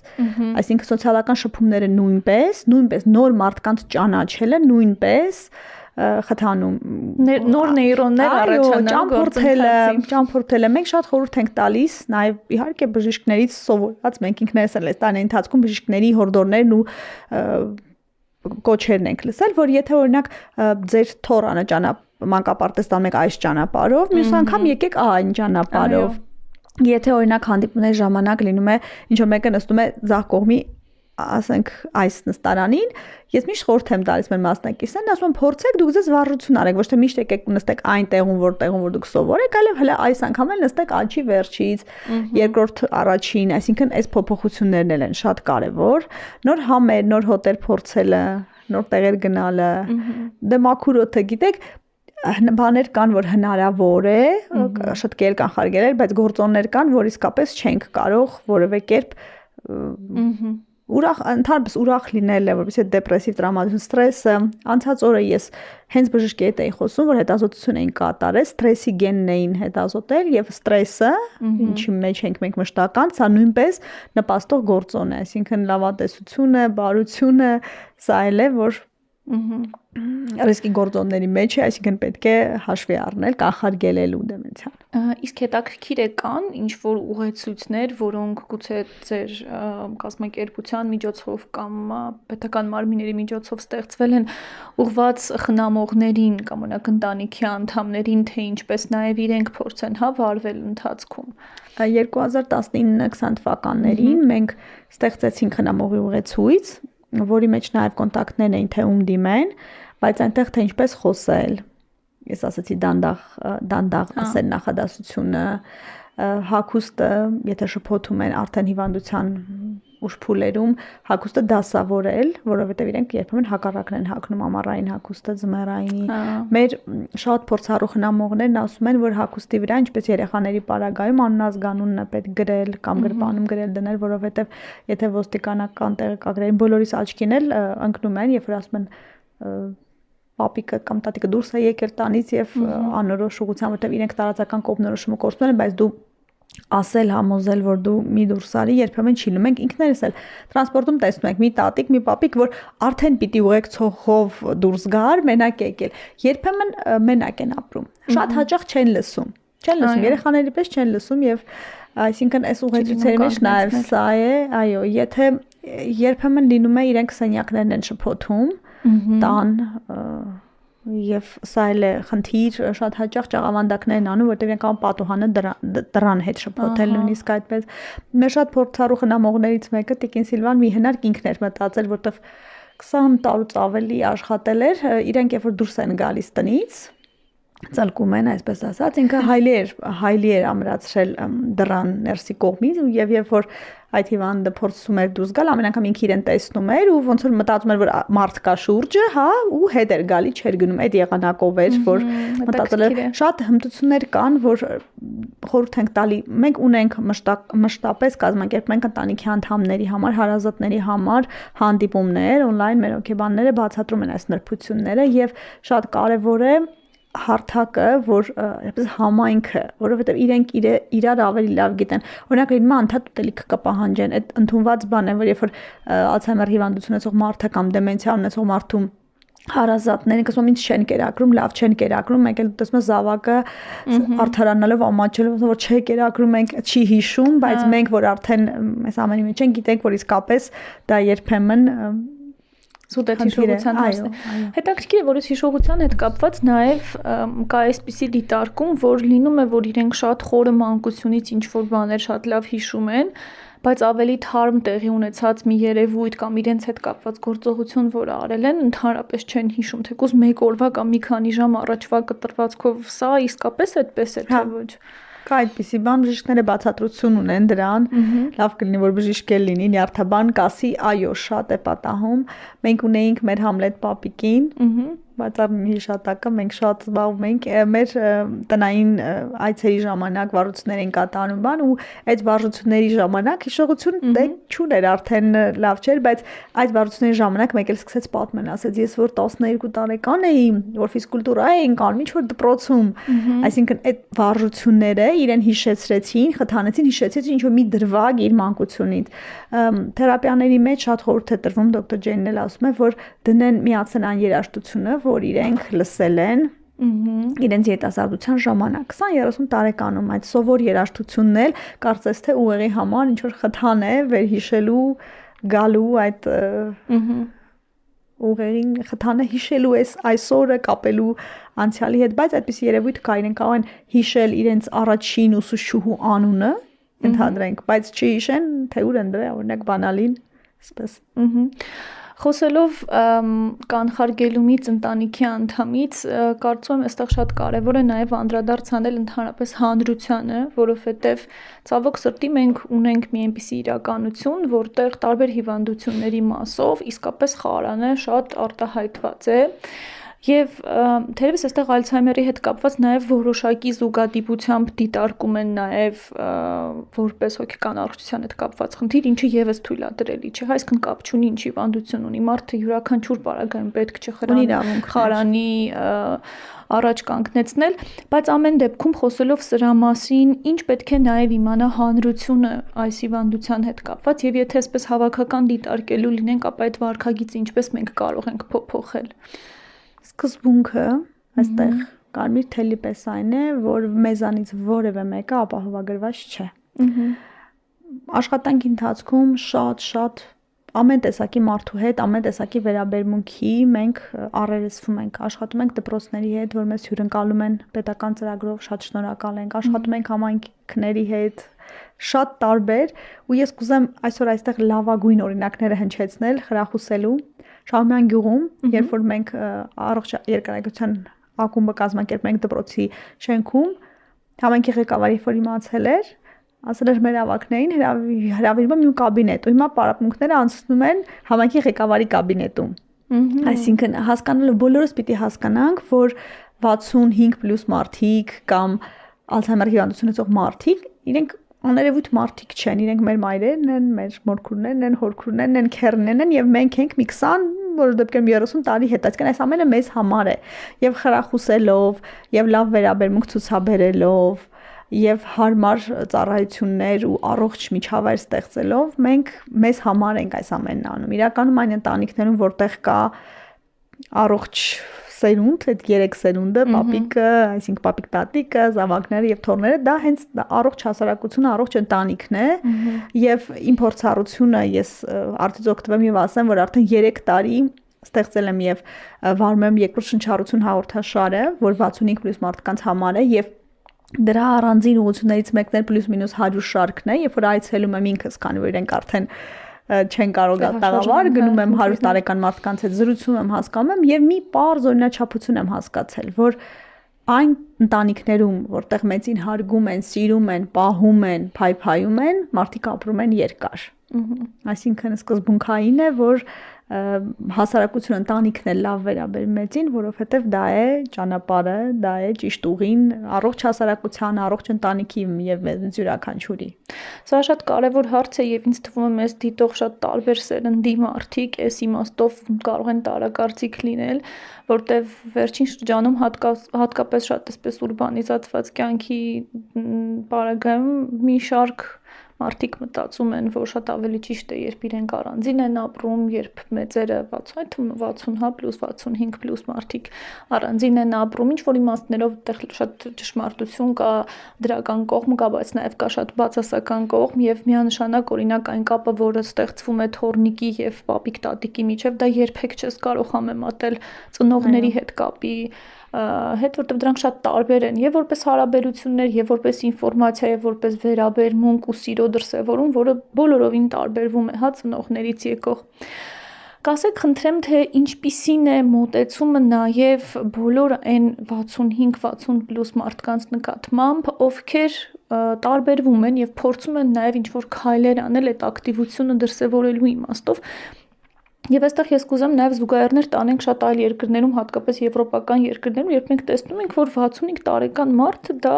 Այսինքն սոցիալական շփումները նույնպես նոր մարդկանց ճանաչելը նույնպես խթանում նոր նեյրոններ առաջանալու ճամփորդելը մենք շատ խորհուրդ ենք տալիս նաև իհարկե բժիշկներից սովորած մենք ինքներս էլ այս տարի ընթացքում բժիշկների հորդորներն ու կոչերն ենք լսել, որ եթե օրինակ ձեր թորանը մանկապարտեզտան մեկ այս ճանապարհով, մյուս անգամ եկեք այն ճանապարհով։ Եթե օրինակ հանդիպումների ժամանակ լինում է ինչ որ մեկը նստում է ձախ կողմի, ասենք այս նստարանին, ես միշտ խորհուրդ եմ տալիս մեր մասնակիցներին, ասում եմ փորձեք դուք ձեզ վարժություն արեք, ոչ թե միշտ եկեք նստեք այն տեղում, որ դուք սովոր եք, այլև հələ այս անգամ էլ նստեք աչի վերջից, երկրորդ առաջին, այսինքն այս փոփոխություններն են շատ կարևոր, նոր համեր, նոր հոտեր փորձելը, նոր տեղեր գնալը, դե մաքուր օդը գիտեք, բաներ կան, որ հնարավոր է, շատ կեր կանխարգելել, բայց գործոններ կան, որ իսկապես չենք կարող որևէ կերպ ընդհանրապես ուրախ լինելը, որպեսզի դեպրեսիվ տրավմատիզմ, ստրեսը, անցած օրը ես հենց բժշկի հետ էի խոսում, որ հետազոտություն էին կատարել, ստրեսի գենն էին հետազոտել եւ ստրեսը, ինչի մեջ ենք մենք մշտական, սա նույնպես նպաստող գործոն է, այսինքն լավատեսությունը, բարությունը, սա էլ է, որ Ռիսկի գործոնների մեջ է, այսինքն պետք է հաշվի առնել կանխարգելելու դեմենցիան։ Իսկ հետաքրքիր է կան ինչ որ ուղեցույցներ, որոնք գուցե ձեր կազմակերպության միջոցով կամ պետական մարմինների միջոցով ստեղծվել են ուղղված խնամողներին կամ օրինակ ընտանիքի անդամներին, թե ինչպես նաև իրենք փորձեն վարվել ընթացքում։ 2019-20 թվականներին մենք ստեղծեցինք խնամողի ուղեցույց, որի մեջ նաև կոնտակտներ էին թե ում դիմեն, բայց այնտեղ թե ինչպես խոսել։ Ես ասացի դանդաղ ասել նախադասությունը, հագուստը, եթե շփոթում են արդեն հիվանդության ուշ փուլերում, հագուստը դասավորել, որովհետև իրենք երբեմն հակառակն են հագնում ամառային հագուստը ձմեռայինի։ Մեր շատ փորձառու խնամողներն ասում են, որ հագուստի վրա, ինչպես երեխաների պարագայում, անունազգանունն է պետք գրել կամ գրպանում գրել դնել, որովհետև եթե ոստիկանական տեղեկագրերին բոլորիս աչքին էլ ընկնում են, երբ որ ասում են պապիկը կամ տատիկը դուրս է եկել տանից եւ անորոշ ուղղությամբ, որտեղ իրենք տարածական կողմնորոշումը կորցնում են, բայց դու ասել համոզել, որ դու մի դուրս արի, երբեմն չի լինում։ Մենք ինքներս էլ տրանսպորտում տեսնում ենք մի տատիկ, մի պապիկ, որ արդեն պիտի ուղեկցողով դուրս գար, մենակ եկել։ Երբեմն մենակ են ապրում։ Շատ հաճախ չեն լսում, երեխաների պես չեն լսում եւ այսինքն այս ուղեցույցերի մեջ նաեւ սա է, այո, եթե երբեմն լինում է իրենք սենյակներն են շփոթում, տան եւ սա էլ է խնդիր, շատ հաճախ ճաղավանդակներն անում, որտեղ իրենք ան պատուհանը դրան հետ շփոթել նույնիսկ այդպես։ Մեր շատ փորձառու խնամողներից մեկը Տիկին Սիլվան մի հնարք ինքն էր մտածել, որտեղ 20 տարուց ավելի աշխատել էր, իրենք երբ որ դուրս են գալիս տնից, ծալկում են, այսպես ասած, ինքը հայլի էր ամրացրել դռան ներսի կողմից եւ երբ որ այդ հիվանդը փորձում էր դուրս գալ, ամեն անգամ ինքը իրեն տեսնում էր ու ոնց որ մտածում էր, որ մարդ կա շուրջը, ու հետ էր գալի, չէր գնում, այդ եղանակով էր, որ մտածել էր, շատ հմտություններ կան, որ խորհուրդ ենք տալի, մենք ունենք մշտապես կազմակերպում ենք ընտանիքի անդամների համար, հարազատների համար հանդիպումներ, on-line մեր հոգեբանները բացատրում են այս նրբությունները եւ շատ կարեւոր է հարթակը, որ այսպես համայնքը, որովհետև իրենք իրար ավելի լավ գիտեն։ Օրինակ լինում է անդադ ուտելիք կպահանջեն, այդ ընդունված բան է, որ երբ որ Ալցհեյմեր հիվանդություն ունեցող մարդը կամ դեմենցիա ունեցող մարդու հարազատներին կսում ինձ չեն կերակրում, լավ չեն կերակրում, մեկ էլ տեսնում ես զավակը արդարանալով ամաչելով, որ չէ կերակրում ենք, չի հիշում, բայց մենք որ արդեն այս ամենի մեջ ենք, գիտենք, որ իսկապես դա երբեմն Սուտետ հիշողության հարցն է։ Հետաքրքիր է, որ այս հիշողության հետ կապված նաև կա այսպիսի դիտարկում, որ լինում է, որ իրենք շատ խորը մանկությունից ինչ-որ բաներ շատ լավ հիշում են, բայց ավելի թարմ տեղի ունեցած մի երևույթ կամ իրենց հետ կապված գործողություն, որ արել են, ընդհանրապես չեն հիշում, թեկուզ մեկ օրվա կամ մի քանի ժամ առաջվա կտրվածքով սա իսկապես այդպես է, թե ոչ։ Կա այդպիսի բան, բժիշկները բացատրություն ունեն դրան, լավ կլինի, որ բժիշկ էլ լինի, նյարդաբան կասի, այո, շատ է պատահում, մենք ունեինք մեր Համլետ պապիկին, բացառ հիշատակը մենք շատ զբաղվում ենք մեր տնային այցերի ժամանակ վարժություններ են կատարում բան ու այդ վարժությունների ժամանակ հիշողություն դե չուներ արդեն լավ չէր, բայց այդ վարժությունների ժամանակ մեկ էլ սկսեց պատմել, ասեց ես որ 12 տարեկան էի, որ ֆիզկուլտուրա էինք անում, ինչ որ դպրոցում, այսինքն այդ վարժությունները իրեն հիշեցրեցին, խթանեցին, հիշեցրեցին ինչ որ մի դրվագ իր մանկությունից։ Թերապիաների մեջ շատ խորհուրդ է տրվում, դոկտոր Ջեյնն էլ ասում է, որ դնեն միացեն այն երաժշտությունը, որ իրենք լսել են իրենց երիտասարդության ժամանակ 20-30 տարեկանում այդ սովոր երաժշտությունն էլ կարծես թե ուղեղի համար ինչ որ խթան է վերհիշելու գալու այդ ուղեղին խթանը հիշելու այսօրը կապելու անցյալի հետ, բայց այդպես երևույթ կա, իրենք կարող են հիշել իրենց առաջին ուսուցչուհու անունը, ընդհանրենք, բայց չհիշեն թե ուր են դրա, օրինակ բանալին, այսպես։ Խոսելով կանխարգելումից ընտանիքի անդամից, կարծում եմ, այստեղ շատ կարևոր է նաև անդրադարձ անել ընդհանրապես հանրությանը, որովհետև ցավոք սրտի մենք ունենք մի այնպիսի իրականություն, որտեղ տարբեր հիվանդությունների մասով իսկապես խարանը շատ արտահայտված է։ Եվ թերևս այստեղ Ալցհեյմերի հետ կապված նաև որոշակի զուգադիպությամբ դիտարկում են նաև որպես հոգեկան առողջության հետ կապված խնդիր, ինչը եւս թույլատրելի չէ, այսինքն կապ չունի ինչ հիվանդություն ունի, մարդը յուրաքանչյուր պարագայում պետք չէ խարանի առաջ կանգնեցնել, բայց ամեն դեպքում խոսելով սրա մասին, ինչ պետք է նաև իմանա հանրությունը այս հիվանդության հետ կապված, եւ եթե այսպես հավաքական դիտարկելու լինենք, ապա այդ վարքագիծը ինչպես մենք կարող ենք փոփոխել։ Սկզբունքը այստեղ կարմիր թելի պես այն է, որ մեզանից որևէ մեկը ապահովագրված չէ։ Աշխատանքի ընթացքում շատ ամեն տեսակի մարդու հետ, ամեն տեսակի վերաբերմունքի մենք առերեսվում ենք, աշխատում ենք դպրոցների հետ, որ մեզ հյուրընկալում են պետական ծրագրով, շատ շնորհակալ ենք, աշխատում ենք համայնքների հետ, շատ տարբեր, ու ես կուզեմ այսօր այստեղ լավագույն օրինակները հնչեցնել, խրախուսելու Շահումյան գյուղում, երբ որ մենք առողջ երկարակցության ակումբը կազմակերպում ենք դպրոցի շենքում, համայնքի ղեկավարի որ իմացել էր, ասել էր մեր ավակներին հրավիրում եմ իմ կաբինետ, ու հիմա պարապմունքները անցնում են համայնքի ղեկավարի կաբինետում։ Այսինքն հասկանալու բոլորս պիտի հասկանանք, որ 65+ մարդիկ կամ Ալցհեյմերի հիվանդություն ունեցող մարդիկ, իրենք աներևույթ մարդիկ չեն, իրենք մեր մայրերն են, մեր մորքուրներն են, հորքուրներն են, քեռներն են, եւ մենք ենք մի 20, որոշ դեպքերում 30 տարի հետ, այսինքն այս ամենը մեզ համար է, եւ խրախուսելով, եւ լավ վերաբերմունք ցուցաբերելով, եւ հարմար ծառայություններ ու առողջ միջավայր ստեղծելով, մենք մեզ համար ենք այս ամենն անում։ Իրականում այն ընտանիքներում, որտեղ կա առողջ սերունդ, այդ 3 սերունդը, պապիկը, այսինքն պապիկ-տատիկը, զավակները եւ թոռները, դա հենց առողջ հասարակությունը, առողջ ընտանիքն է, եւ իմ փորձառությունը ես արդյոք օգտվեմ եւ ասեմ, որ արդեն 3 տարի ստեղծել եմ եւ վարում եմ երկրորդ շնչառություն հաղորդաշարը, որ 65+ մարդկանց համար է եւ դրա առանձին ուղղություններից մեկն էլ պլյուս-մինուս 100 շարքն է, երբ որ այցելում եմ ինքս, քանի որ իրենք արդեն չեն կարող տաղավար, գնում եմ 100 տարեկան մարդկանց հետ զրուցում եմ, հասկանում եմ եւ մի պարզ օրինաչափություն եմ հասկացել, որ այն ընտանիքներում, որտեղ մեծին հարգում են, սիրում են, պահում են, փայփայում են, մարդիկ ապրում են երկար։ Այսինքն սկզբունքային է, որ հասարակությունը ընտանիքն է լավ վերաբերում մեծին, որովհետև դա է ճանապարհը, դա է ճիշտ ուղին առողջ հասարակության, առողջ ընտանիքի եւ մեզ յուրաքանչյուրի։ Սա շատ կարևոր հարց է եւ ինձ թվում է մեզ դիտող շատ տարբեր սերնդի մարդիկ այս իմաստով կարող են տարակարծիք լինել, որտեվ վերջին շրջանում հատկապես շատ այսպես ուրբանիզացված կյանքի պարագայում մի շարք մարդիկ մտածում են, որ շատ ավելի ճիշտ է, երբ իրենք առանձին են ապրում, երբ մեծերը 60+, 65+ մարդիկ առանձին են ապրում, ինչ որ իմաստներով այդտեղ շատ ճշմարտություն կա, դրական կողմ կա, բայց նաև կա շատ բացասական կողմ եւ միանշանակ օրինակ այն կապը, որը ստեղծվում է թորնիկի եւ պապիկ-տատիկի միջեւ, դա երբեք չես կարող համեմատել ծնողների հետ կապի հետ, որտեղ դրանք շատ տարբեր են եւ որպես հարաբերություններ, եւ որպես ինֆորմացիա, եւ որպես վերաբերմունք ու սիրո դրսեւորում, որը բոլորովին տարբերվում է հա ծնողներից եկող։ Կասեք, խնդրեմ, թե ինչպիսին է մոտեցումը նաեւ բոլոր այն 65-60+ մարդկանց նկատմամբ, ովքեր տարբերվում են եւ փորձում են նաեւ ինչ-որ քայլեր անել այդ ակտիվությունը դրսեւորելու իմաստով։ Եվ այստեղ ես կուզեմ նաև զուգահեռներ տանենք շատ այլ երկրներում, հատկապես եվրոպական երկրներում, երբ մենք տեսնում ենք, որ 65 տարեկան մարդը դա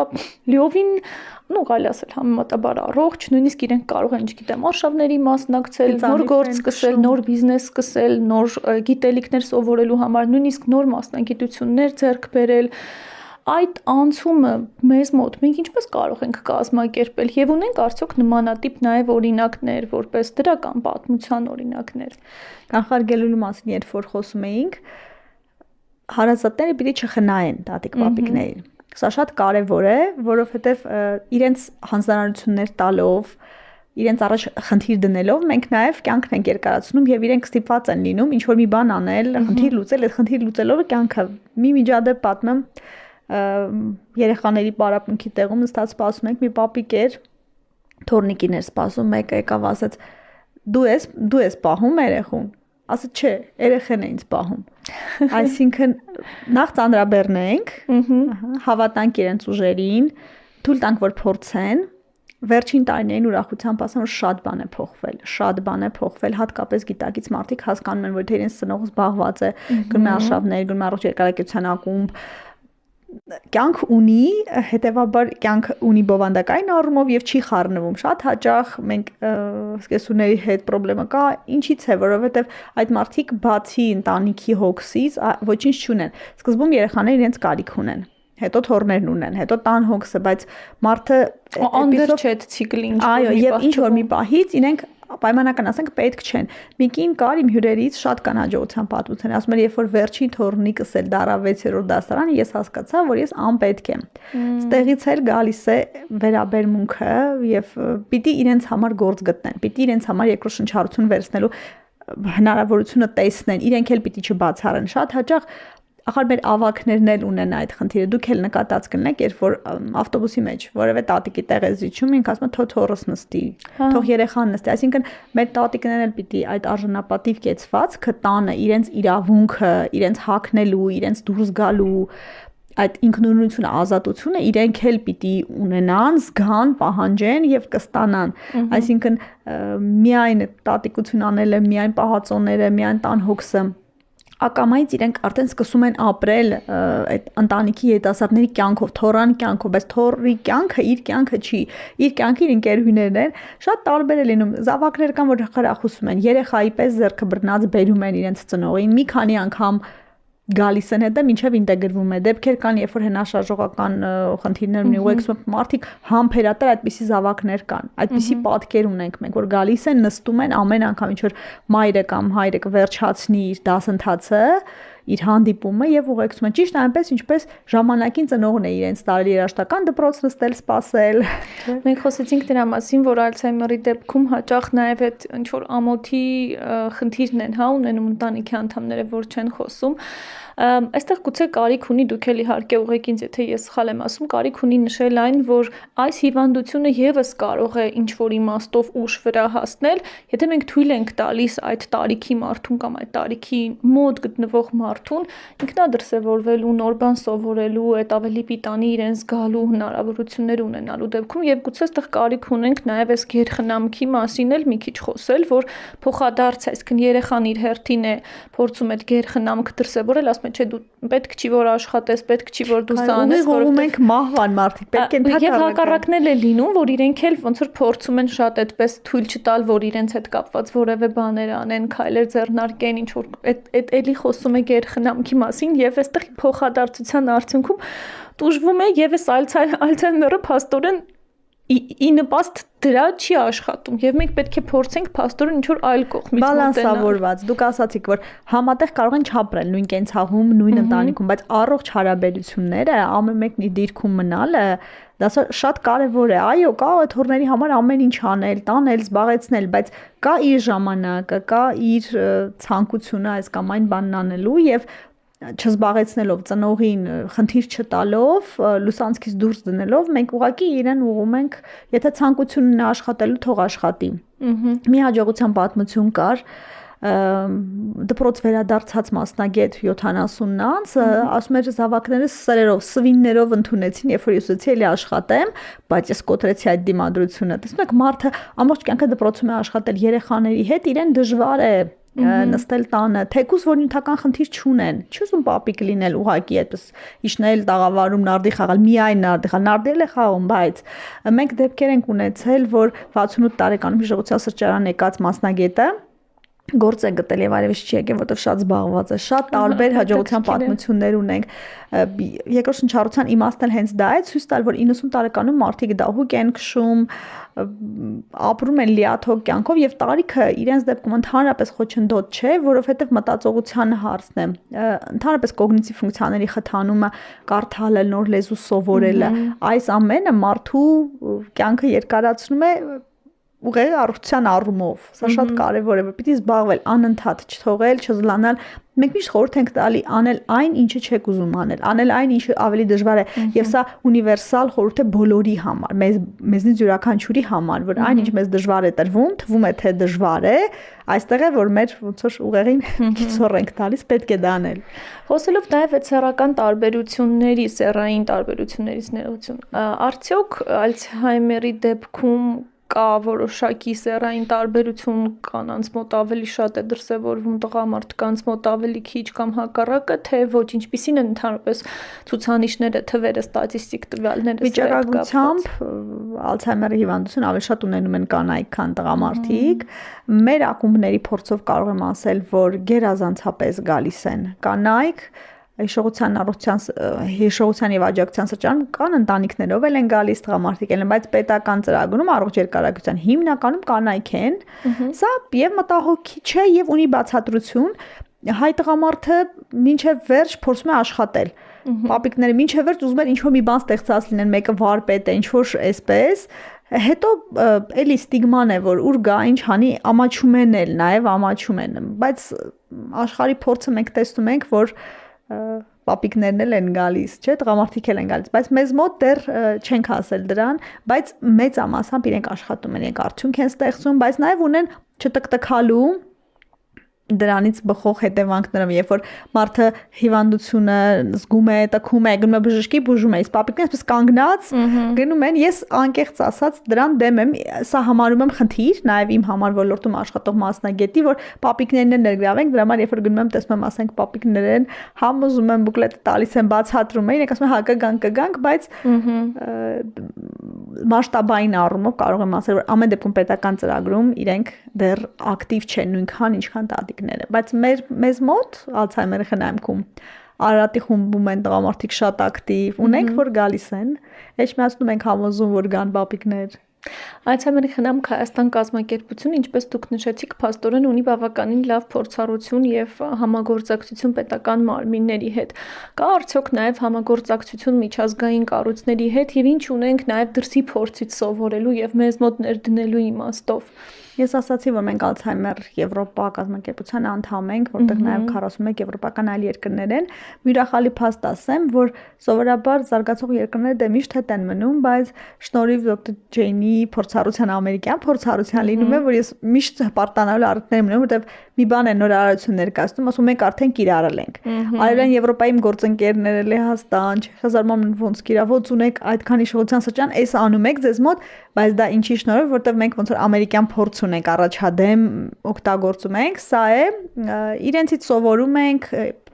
լիովին, կարելի ասել, համեմատաբար առողջ, նույնիսկ իրենք կարող են, չգիտեմ, արշավների մասնակցել, նոր գործ սկսել, նոր բիզնես սկսել, նոր գիտելիքներ սովորելու համար, նույնիսկ նոր մասնագիտություններ ձեռք բերել։ Այդ անցումը մեզ մոտ մենք ինչպես կարող ենք կազմակերպել եւ ունենք արդյոք նմանատիպ նաեւ օրինակներ, որպես դրական պատմության օրինակներ։ Կանխարգելելու մասին երբ որ խոսում էինք, հարազատները պիտի չխնայեն տատիկ-պապիկներին։ Սա շատ կարևոր է, որովհետեւ իրենց հանձնարարություններ տալով, իրենց առաջ խնդիր դնելով մենք նաև կյանքն ենք երկարացնում եւ իրենք ստիպված են լինում ինչ որ մի բան անել, խնդիր լուծել, այդ խնդիր լուծելով կյանքը մի միջադեպ պատմեմ երեխաների պարապմունքի տեղում նստած սպասում ենք, մի պապիկ էր, թորնիկին էր սպասում, մեկը եկավ ասաց դու ես պահում երեխուն, ասաց չէ, երեխեն է ինձ պահում, այսինքն նախ ծանրաբեռնենք, հավատանք իրենց ուժերին, թույլ տանք որ փորձեն, վերջին տարիներին ուրախությամբ ասեմ, որ շատ բան է փոխվել, հատկապես գիտակից մարդիկ հասկանում են, որ թե իրենց ծնողը զբաղված է, գնում է արշավներ, գնում է առողջ երկարակեցության ակումբ, կյանք ունի, հետևաբար կյանք ունի բովանդակային առումով եւ չի խառնվում։ Շատ հաճախ մենք սկեսուների հետ խնդրեմը կա, ինչից է, որովհետեւ այդ մարդիկ բացի ընտանիքի հոգսից ոչինչ չունեն։ Սկզբում երեխաները իրենց կարիք ունեն, հետո թորներն ունեն, հետո տան հոգսը, բայց մարդը անվերջ է ցիկլին, այո, եւ ինչ որ մի պահից իրենք պայմանական ասենք պետք չեն։ Մի կին կար իմ հյուրերից շատ կան հաջողության պատմություն, ասում էր, երբ որ վերջին թորնիկս էլ դարավ 6-րդ դասարանը, ես հասկացա, որ ես անպետք եմ։ Ստեղից էլ գալիս է վերաբերմունքը եւ պիտի իրենց համար գործ գտնեն, պիտի իրենց համար երկրորդ շնչառություն վերցնելու հնարավորությունը տեսնեն, իրենք էլ պիտի չբացառեն։ Շատ հաճախ ախր մեր ավակներն էլ ունեն այդ խնդիրը, դուք էլ նկատած կլինեք, երբ որ ավտոբուսի մեջ որևէ տատիկի տեղ է զիջում, ինք ասում է թող թորս նստի, թող երեխան նստի, այսինքն մեր տատիկներն էլ պիտի այդ արժանապատիվ կեցվածքը տանը իրենց իրավունքը, իրենց հագնելու, իրենց դուրս գալու այդ ինքնուրույնությունը, ազատությունը իրենք էլ պիտի ունենան, զգան, պահանջեն եւ կստանան։ Այսինքն միայն տատիկություն անելը, միայն պահածոները, միայն տան հոգսը ակամայից իրենք արդեն սկսում են ապրել այդ ընտանիքի երիտասարդների կյանքով, թորան կյանքով, բայց թորի կյանքը իր կյանքը չի, իր կյանքը իր ընկերուհիներն են, շատ տարբեր է լինում։ Զավակներ կան, որ խրախուսում են, երեխայի պես ձեռքը բռնած բերում են իրենց ծնողին, մի քանի անգամ գալիս են հետո մինչև ինտեգրվում է։ Դեպքեր կան, երբ որ հենաշարժողական խնդիրներ ունի, ուղեկցում մարդիկ համբերատար այդպիսի զավակներ կան։ Այդպիսի պատկեր ունենք մենք, որ գալիս են, նստում են ամեն անգամ ինչ որ մայրը կամ հայրը կվերջացնի իր դասընթացը, իր հանդիպումը եւ ուղեկցում են ճիշտ այնպես ինչպես ժամանակին ծնողն է իրենց տարել երաշտական դպրոց նստել, սպասել։ Մենք խոսեցինք դրա մասին, որ Ալցհեյմերի դեպքում հաճախ նաեւ այդ ինչ որ ամոթի խնդիրն են, հա, ունենում ընտանիքի անդամները, որ չեն խոսում։ Այստեղ գուցե կարիք ունի, դուք էլ իհարկե ուղղեք ինձ, եթե ես սխալ եմ ասում, կարիք ունի նշել այն, որ այս հիվանդությունը եւս կարող է ինչ որ իմաստով ուժ վրա հասնել, եթե մենք թույլ ենք տալիս այդ տարիքի մարդուն կամ այդ տարիքի մոտ գտնվող մարդուն ինքնադրսևորվելու, նոր բան սովորելու, այդ ավելի պիտանի իրեն զգալու հնարավորություններ ունենալու դեպքում եւ գուցե այստեղ կարիք ունենք նաեւ այս գերխնամքի մասին էլ մի քիչ խոսել, որ փոխադարձ է, այսինքն երեխան իր հերթին է փորձում այդ գերխնամքը դրսևորել, ասում է, չէ, դու պետք չի որ աշխատես, պետք չի որ դու սա անես, որովհետեւ մենք մահվան մարդիկ պետք է ընդհանրապես եւ հակառակն էլ է լինում, որ իրենք էլ ոնց որ փորձում են շատ այդպես թույլ չտալ, որ իրենց հետ կապված որևէ բաներ անեն, քայլեր ձեռնարկեն, ինչ որ այդ էլի խոսում է գերխնամքի մասին եւ այստեղ փոխադարձության արդյունքում տուժվում է եւս Ալցհեյմերը փաստորեն ի նպաստ դրա չի աշխատում եւ մենք պետք է փորձենք փաստորեն ինչ որ այլ կողմից մոտենալ։ Բալանսավորված։ Դուք ասացիք, որ համատեղ կարող են չապրել նույն կենցաղում, նույն ընտանիքում, բայց առողջ հարաբերությունները ամեն մեկն իր դիրքում մնալը դա շատ կարեւոր է։ Այո, կա թորների համար ամեն ինչ անել, տանել, զբաղեցնել, բայց կա իր ժամանակը, կա իր ցանկությունը այս կամ այն բանն անելու եւ չզբաղեցնելով ծնողին խնդիր չտալով լուսանցքից դուրս դնելով մենք ուղղակի իրեն ուղում ենք եթե ցանկություն ունի աշխատելու թող աշխատի մի հաջողության պատմություն կար դպրոց վերադարձած մասնագետ 70 անց ասում էր զավակներս սրերով սվիններով ընդունեցին երբ որ ես ուսուցիչ էի աշխատեմ բայց ես կոտրեցի այդ դիմադրությունը տեսնում եք մարդը ամբողջ կյանքը դպրոցում է աշխատել երեխաների հետ իրեն դժվար է նստել տանը, թեկուզ որ նյութական խնդիր չունեն, չուզում պապիկ լինել ուղակի այդպես իջնել տաղավարում նարդի խաղալ, միայն նարդի խաղալ, նարդել է խաղում, բայց մենք դեպքեր ենք ունեցել, որ 68 տարեկանում հիշողության սրճարան եկած մասնագետը գործ է գտել եւ արևից չի եկել, որովհետեւ շատ զբաղված է, շատ տարբեր հաջողության պատմություններ ունենք։ Երկրորդ շնչառության իմաստն էլ հենց դա է, ցույց տալ, որ 90 տարեկանում մարդիկ դահուկ են քշում, ապրում են լիաթոք կյանքով եւ տարիքը իրենց դեպքում ընդհանրապես խոչընդոտ չէ, որովհետեւ մտածողության հարցն է, ընդհանրապես կոգնիտիվ ֆունկցիաների խթանումը, կարդալը, նոր լեզու սովորելը, այս ամենը մարդու կյանքը երկարացնում է ուղեղի առողջության առումով սա շատ կարևոր է, որ պիտի զբաղվել անընդհատ, չթողել, չզլանալ։ Մենք միշտ խորհուրդ ենք տալի անել այն, ինչը չեք ուզում անել այն, ինչը ավելի դժվար է, եւ սա ունիվերսալ խորհուրդ է բոլորի համար, մեզնից յուրաքանչյուրի համար, որ այն, ինչ մեզ դժվար է տրվում, թվում է թե դժվար է, այստեղ է, որ մեր ոնց որ ուղեղին քիչոր ենք տալիս, պետք է դա անել։ Խոսելով նաև այդ սեռական տարբերությունների, սեռային տարբերություններից ներողություն, արդյոք Ալցհեյմերի դեպքում կա որոշակի սեռային տարբերություն կանանց մոտ ավելի շատ է դրսևորվում, տղամարդկանց մոտ ավելի քիչ կամ հակառակը, թե ոչ, ինչպիսին են ընդհանրապես ցուցանիշները, թվերը, ստատիստիկ տվյալները։ Վիճակագրությամբ Ալցհեյմերի հիվանդություն ավելի շատ ունենում են կանայք, քան տղամարդիկ։ Մեր ակումբների փորձով կարող եմ ասել, որ գերազանցապես գալիս են կանայք, հիշողության եւ աջակցության սրճարանում կան ընտանիքներով են գալիս տղամարդիկ են, բայց պետական ծրագրում առողջ երկարակցության հիմնականում կանայք են։ Սա եւ մտահոգի չէ եւ ունի բացատրություն։ Հայ տղամարդը մինչեւ վերջ փորձում է աշխատել։ Պապիկները մինչեւ վերջ ուզում են ինչ-որ մի բան ստեղծած լինեն, մեկը վարպետ է, ինչ-որ էսպես։ Հետո էլի ստիգման է, որ ուր գա, ինչ հանի, ամաչում են էլ, նաեւ ամաչում են, բայց աշխարհի փորձը մենք տեսնում ենք, որ պապիկներն էլ են գալիս, չէ, տղամարդիկ էլ են գալիս, բայց մեզ մոտ դեռ չենք հասել դրան, բայց մեծամասամբ իրենք աշխատում են, իրենք արդյունք են ստեղծում, բայց նաև ունեն չտկտկալու դրանից բխող հետևանքներով, երբ որ մարդը հիվանդությունը զգում է, տքում է, գնում է բժշկի, բուժում է, իսկ պապիկները այսպես կանգնած գնում են, ես անկեղծ ասած դրան դեմ եմ, սա համարում եմ խնդիր, նաև իմ համար ոլորտում աշխատող մասնագետի, որ պապիկներն ներգրավենք, դրա համար երբ որ գնում եմ, տեսնում եմ, ասենք պապիկներ են, համոզում եմ, բուկլետը տալիս են, բացատրում են, իրենք ասում են հա կգանք, բայց մասշտաբային առումով կարող եմ ասել, որ ամեն դեպքում պետական ծրագրում իրենք դեռ ակտիվ չեն նույնքան, ինչքան տատիկները, բայց մեզ մոտ Ալցհեյմերի խնամքում Արարատի խումբում են տղամարդիկ շատ ակտիվ, ունենք որ գալիս են, էջմիածնում ենք համոզում, որ գան պապիկներ։ Ալցհեյմերի խնամք Հայաստան կազմակերպությունը, ինչպես դուք նշեցիք, փաստորեն ունի բավականին լավ փորձառություն եւ համագործակցություն պետական մարմինների հետ։ Կա արդյոք նաեւ համագործակցություն միջազգային կառույցների հետ եւ ինչ ունենք նաեւ դրսի փորձից սովորելու եւ մեզ մոտ ներդնելու իմաստով։ Ես ասացի, որ մենք Ալցհեյմեր Եվրոպա կազմակերպության անդամ ենք, որտեղ նաև 41 եվրոպական այլ երկրներ են։ Ուրախալի փաստ ասեմ, որ սովորաբար զարգացող երկրները դե միշտ հետ են մնում, բայց շնորհիվ դոկտոր Ջեյնի փորձառության ամերիկյան փորձառության լինում է, որ ես միշտ հպարտանալու առիթներ ունեմ, որտեղ մի բան է նոր արարություն ներկայացնում, ասում ենք արդեն կիրառել ենք։ Արևելյան Եվրոպայում գործընկերները Լեհաստան, Չեխիազարման ոնց կիրավոց ունեք այդքան հիշողության սրճարան, էս անում եք ձեզ մոտ, բայց դա ինչի շնորհիվ, որտեղ մենք ոնց որ ամերիկյան փորձ ունենք առաջադեմ օգտագործում ենք, սա է իրենցից սովորում ենք,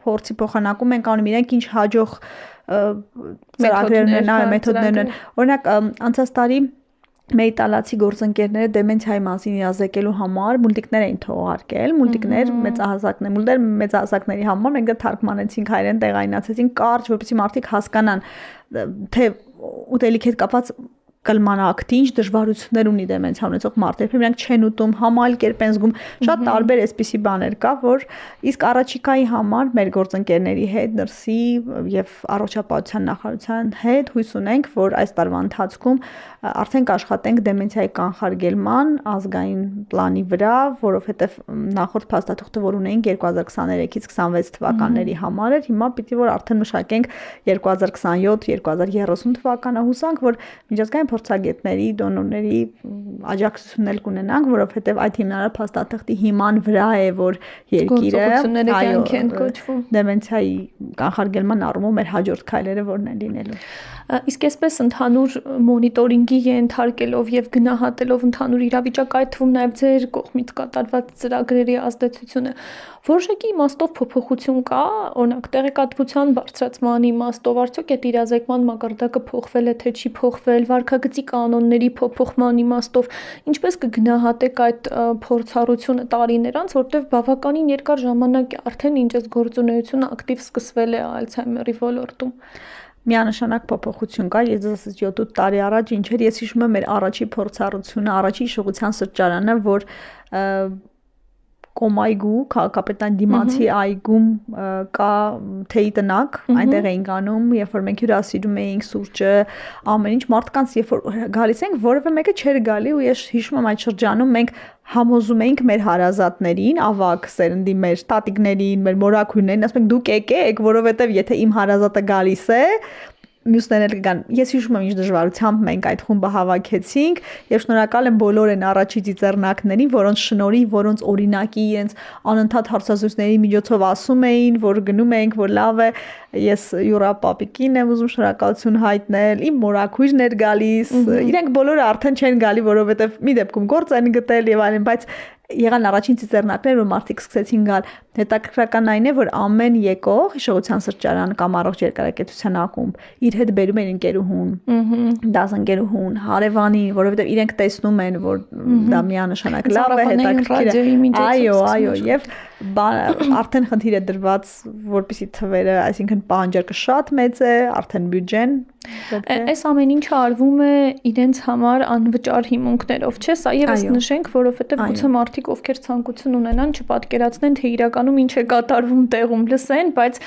փորձի փոխանակում ենք անում իրենք ինչ հաջող ծրագրերն են, մեթոդներն են։ Օրինակ անցած տարի մեր իտալացի գործընկերները դեմենցիայի մասին իրազեկելու համար մուլտիկներ էին թողարկել, մուլտիկներ մեծահասակների համար մենք դա թարգմանեցինք հայերեն, տեղայնացեցինք կարճ, որպեսզի մարդիկ հասկանան, թե ուտելիքի հետ կապված կլմանակտի ինչ դժվարություններ ունի դեմենցիա ունեցող մարդը, երբ նրանք չեն ուտում, համալ կերպ են զգում, շատ տարբեր էսպիսի բաներ կա, որ իսկ առաջիկայի համար մեր գործընկերների հետ դրսի եւ առողջապահության նախարարության հետ հույս ունենք, որ այս տարվա ընթացքում արդեն կաշխատենք դեմենցիայի կանխարգելման ազգային պլանի վրա, որովհետեւ նախորդ փաստաթուղթը, որ ունեինք 2023-ից 26 թվականների համար էր, հիմա պիտի որ արդեն մշակենք 2027-2030 թվականը, հուսանք, որ միջազգային փորձագետների, դոնորների աջակցությունն էլ կունենանք, որովհետև այդ հիմնարար փաստաթղթի հիման վրա է, որ երկիրը դեմենցիայի կանխարգելման առումով մեր հաջորդ քայլերը որն են լինելու։ Իսկ այսպես ընդհանուր մոնիտորինգի ենթարկելով եւ գնահատելով ընդհանուր իրավիճակը, այդ թվում նաեւ ձեր կողմից կատարված ծրագրերի ազդեցությունը, որոշակի իմաստով փոփոխություն կա, օրինակ տեղեկատվության բարձրացման իմաստով, արդյոք այդ իրազեկման մակարդակը փոխվել է, թե չի փոխվել, վարքագծի կանոնների փոփոխման իմաստով, ինչպես կգնահատեք այդ փորձառությունը տարիներ անց, որտեղ բավականին երկար ժամանակ արդեն ինչ այս գործունեությունը ակտիվ սկսվել է Ալցհեյմերի ոլորտում։ Միանշանակ փոփոխություն կա, ես ասացի 7 տարի առաջ ինչ էր, ես հիշում եմ մեր առաջի փորձառությունը, առաջի հիշողության սրճարանը, որ կոմայգու, քաղաքապետարան դիմացի այգում կա թեյի տնակ, այնտեղ էինք անում, երբ որ մենք հյուրասիրում էինք սուրճը, ամեն ինչ մարդկանց երբ որ գալիս ենք, որևէ մեկը չէր գալի ու ես հիշում եմ այդ շրջանում մենք համոզում էինք մեր հարազատներին, ավակ սերնդի մեր տատիկներին, մեր մորաքույրներին, ասում ենք դուք եկեք, որովհետև եթե իմ հարազատը գալիս է, մյուսներն էլ կգան։ Ես հիշում եմ ինչ դժվարությամբ մենք այդ խումբը հավաքեցինք եւ շնորհակալ եմ բոլոր այն առաջի ծիծեռնակներին, որոնց շնորհիվ, որոնց օրինակի իրենց անընդհատ հարցազրույցների միջոցով ասում էին, որ գնում ենք, որ լավ է, ես Յուրա պապիկին եմ ուզում շնորհակալություն հայտնել, իմ մորաքույրն էր գալիս, իրենք բոլորը արդեն չեն գալի, որովհետեւ մի դեպքում գործ են գտել եւ այլն, բայց եղան առաջին ծիծեռնակներ, որ մարդիկ սկսեցին գալ։ Հետաքրքրական այն է, որ ամեն եկող հիշողության սրճարան կամ առողջ երկարակեցության ակումբ իր հետ բերում են ընկերուհուն, դասընկերուհուն, հարևանին, որովհետև իրենք տեսնում են, որ դա միանշանակ լավ է, հետաքրքիր է։ Այո, եւ արդեն խնդիր է դրված, որպեսի թվերը, այսինքն պահանջարկը շատ մեծ է, արդեն բյուջեն Այս ամեն ինչը արվում է իրենց համար անվճար հիմունքներով, չէ՞, սա եւս նշենք, որովհետեւ գուցե մարդիկ ովքեր ցանկություն ունենան չպատկերացնեն, թե իրականում ինչ է կատարվում տեղում, լսեն, բայց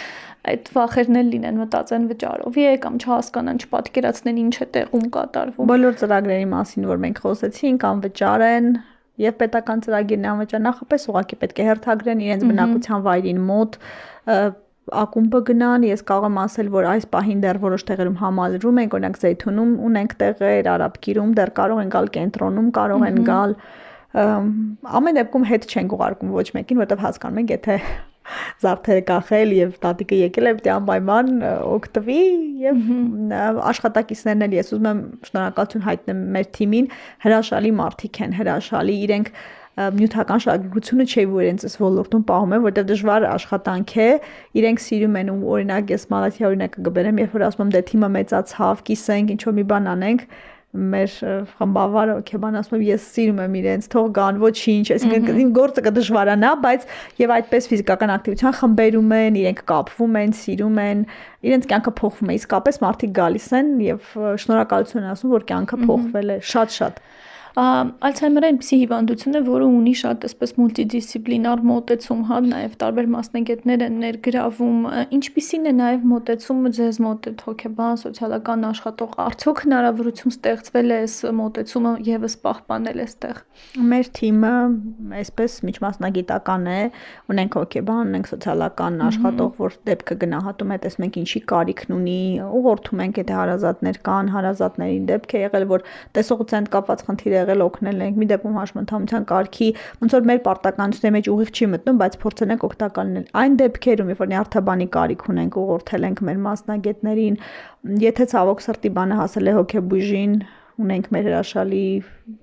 այդ վախերն էլ լինեն, մտածեն վճարով է կամ չհասկանան, չպատկերացնեն ինչ է տեղում կատարվում։ Բոլոր ծրագրերի մասին, որ մենք խոսեցինք, անվճար են եւ պետական ծրագիրն անվճար, նախապես ուղղակի պետք է հերթագրեն իրենց բնակության վայրին մոտ ակումբը գնան, ես կարող եմ ասել, որ այս պահին դեռ որոշ տեղերում համալրում ենք, օրինակ Զեյթունում ունենք տեղեր, Արաբկիրում դեռ կարող են գալ, Կենտրոնում կարող են գալ, ամեն դեպքում հետ չենք ուղարկում ոչ մեկին, որովհետև հասկանում ենք, եթե զարդերը կախել եւ տատիկը եկել է, պետք է անպայման օգտվի եւ աշխատակիցներն էլ ես ուզում եմ շնորհակալություն հայտնեմ մեր թիմին, հրաշալի մարդիկ են, հրաշալի, իրենք նյութական շահագրգռությունը չէ, որ իրենց ոլորտում պահում են, որտեղ դժվար աշխատանք է, իրենք սիրում են ու օրինակ ես Մալաթիա օրինակը կբերեմ, երբ որ ասում եմ դե թիմը մեծացավ, կիսենք, ինչ որ մի բան անենք, մեր խմբավարը օքեբան ասում եմ ես սիրում եմ իրենց, թող գան, ոչինչ, այսինքն իմ գործը կդժվարանա, բայց եւ այդպես ֆիզիկական ակտիվության խմբերում են, իրենք կապվում են, սիրում են, իրենց կյանքը փոխվում է, իսկապես մարդիկ գալիս են եւ շնորհակալություն են ասում, որ կյանքը փոխվել է շատ-շատ։ Ալցհեյմերը այնպիսի հիվանդություն է, որը ունի շատ այսպես մուլտիդիսցիպլինար մոտեցում, հա, նաև տարբեր մասնագետներ են ներգրավում, ինչպիսին է նաև մոտեցումը ձեզ մոտ հոգեբան, սոցիալական աշխատող, արդյոք հնարավորություն ստեղծվել է այս մոտեցումը եւս պահպանել այստեղ։ Մեր թիմը այսպես միջմասնագիտական է, ունենք հոգեբան, ունենք սոցիալական աշխատող, որ դեպքը գնահատում է, տեսնում ենք ինչի կարիքն ունի, ուղղորդում ենք, եթե հարազատներ կան, հարազատներին դեպք է եղել, որ տեսողության կապված խնդիր եղել օգնել ենք, մի դեպքում հաշմանդամության կարգի, ոնց որ մեր պարտականությունների մեջ ուղիղ չի մտնում, բայց փորձել ենք օգտակալ լինել։ Այն դեպքերում, երբ որ նյարդաբանի կարիք ունենք, ուղղորդել ենք մեր մասնագետներին, եթե ցավոք սրտի բանը հասել է հոգեբույժին, ունենք մեր հրաշալի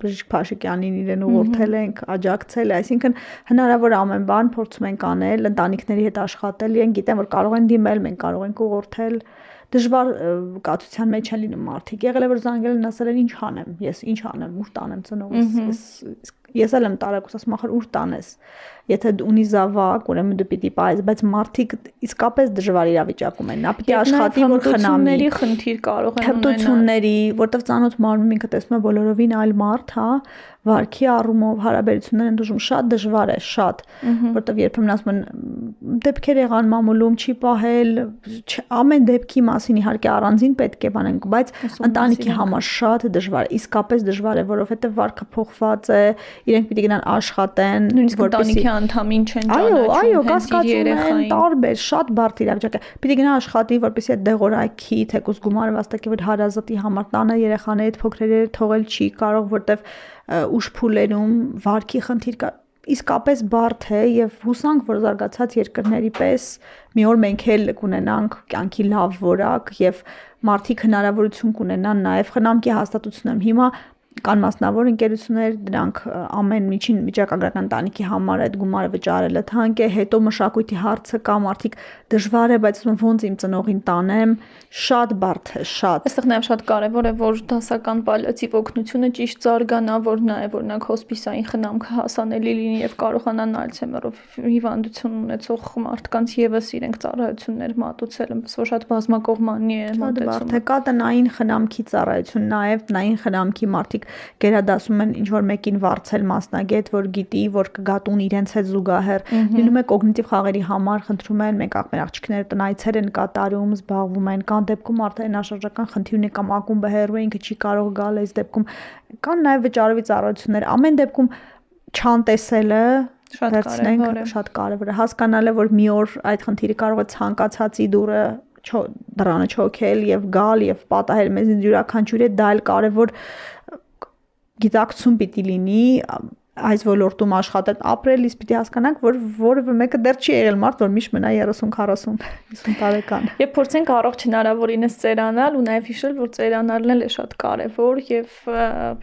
Բժիշկ Փաշիկյանին իրեն ուղղորդել ենք, աջակցել, այսինքն հնարավոր ամեն բան փորձում ենք անել, ընտանիքների հետ աշխատել, իրենք գիտեն, որ կարող են դիմել, մենք կարող ենք ուղղորդել, դժվար կացության մեջ են լինում մարդիկ։ Եղել է որ զանգել են ասել են ինչ անեմ, ես ինչ անեմ, ուր տանեմ ծնողս, ես էլ եմ տարակուս ասում ախր ուր տանես, եթե ունի զավակ, ուրեմն դու պիտի պայես, բայց մարդիկ իսկապես դժվար իրավիճակում են, նա պիտի աշխատի, որ խնամի, խնդիր կարող են ունենալ, հպտությունների, որտեղ ծանոթ մարմնում ինքը տեսնում է բոլորովին այլ մարդ, հա, վարքի առումով հարաբերություններ են դժում, շատ դժվար է, շատ, որտեղ երբեմն ասում են դեպքեր եղան մամուլում, չի պահել, ամեն դեպքի մասին իհարկե առանձին պետք է բանենք, բայց ընտանիքի համար շատ դժվար է, իսկապես դժվար է, որովհետև վարքը փոխված է, իրենք պիտի գնան աշխատեն, նույնիսկ ընտանիքի անդամին չեն ճանաչում, այո, կասկածում են, տարբեր, շատ բարդ իրավիճակ է, պիտի գնա աշխատի, որպեսզի այդ դեղորայքի, թեկուզ գումարը վաստակի, որ հարազատի համար տանը երեխաների հետ փոքրերը թողել չի կարող, որտեվ ուշ փուլերում վարքի խնդիր կա, իսկապես բարդ է եւ հուսանք, որ զարգացած երկրների պես մի օր մենք էլ կունենանք կյանքի լավ որակ եւ մարդիկ հնարավորություն կունենան նաեւ խնամքի հաստատությունում հիմա կան մասնավոր ընկերություններ, դրանք ամեն միջին վիճակագրական ընտանիքի համար այդ գումարը վճարելը թանկ է, հետո մշակույթի հարցը կա, մարդիկ դժվար է, բայց ոնց իմ ծնողին տանեմ, շատ բարդ է, շատ։ Այստեղ նաև շատ կարևոր է, որ դասական պալիատիվ օգնությունը ճիշտ զարգանա, որ նաև օրինակ հոսպիսային խնամքը հասանելի լինի եւ կարողանան Ալցհեյմերով հիվանդություն ունեցող մարդկանց եւս իրենք ծառայություններ մատուցել, որ շատ բազմակողմանի է մոտեցումը։ Թե կա տնային խնամքի ծառայություն, նաև տնային խնամքի մարդիկ գերադասում են ինչ-որ մեկին վարձել մասնագետ, որ գիտի, որ կգա տուն իրենց հետ զուգահեռ։ Լինում է կոգնիտիվ խաղերի համար խնդրում են, մենք մեր աղջիկները տնայցեր են կատարում, զբաղվում են, կան դեպքում արդեն անշարժական խնդիր ունի կամ ակումբը հեռու է, ինքը չի կարող գալ, այս դեպքում կան նաև վճարովի ծառայություններ։ Ամեն դեպքում չանտեսելը շատ կարևոր է, հասկանալը, որ մի օր այդ խնդիրը կարող է ցանկացածի դռանը չոքել եւ գալ եւ պատահել մեզ յուրաքանչյուրի դա էլ կարևոր գիտակցություն պիտի լինի այս ոլորտում աշխատել, ապրել, իսկ պիտի հասկանանք, որ որևէ մեկը դեռ չի եղել մարդ, որ միշտ մնա 30-40 50 տարեկան։ Եվ փորձենք առողջ հնարավորինս ծերանալ ու նաև հիշել, որ ծերանալն էլ է շատ կարևոր եւ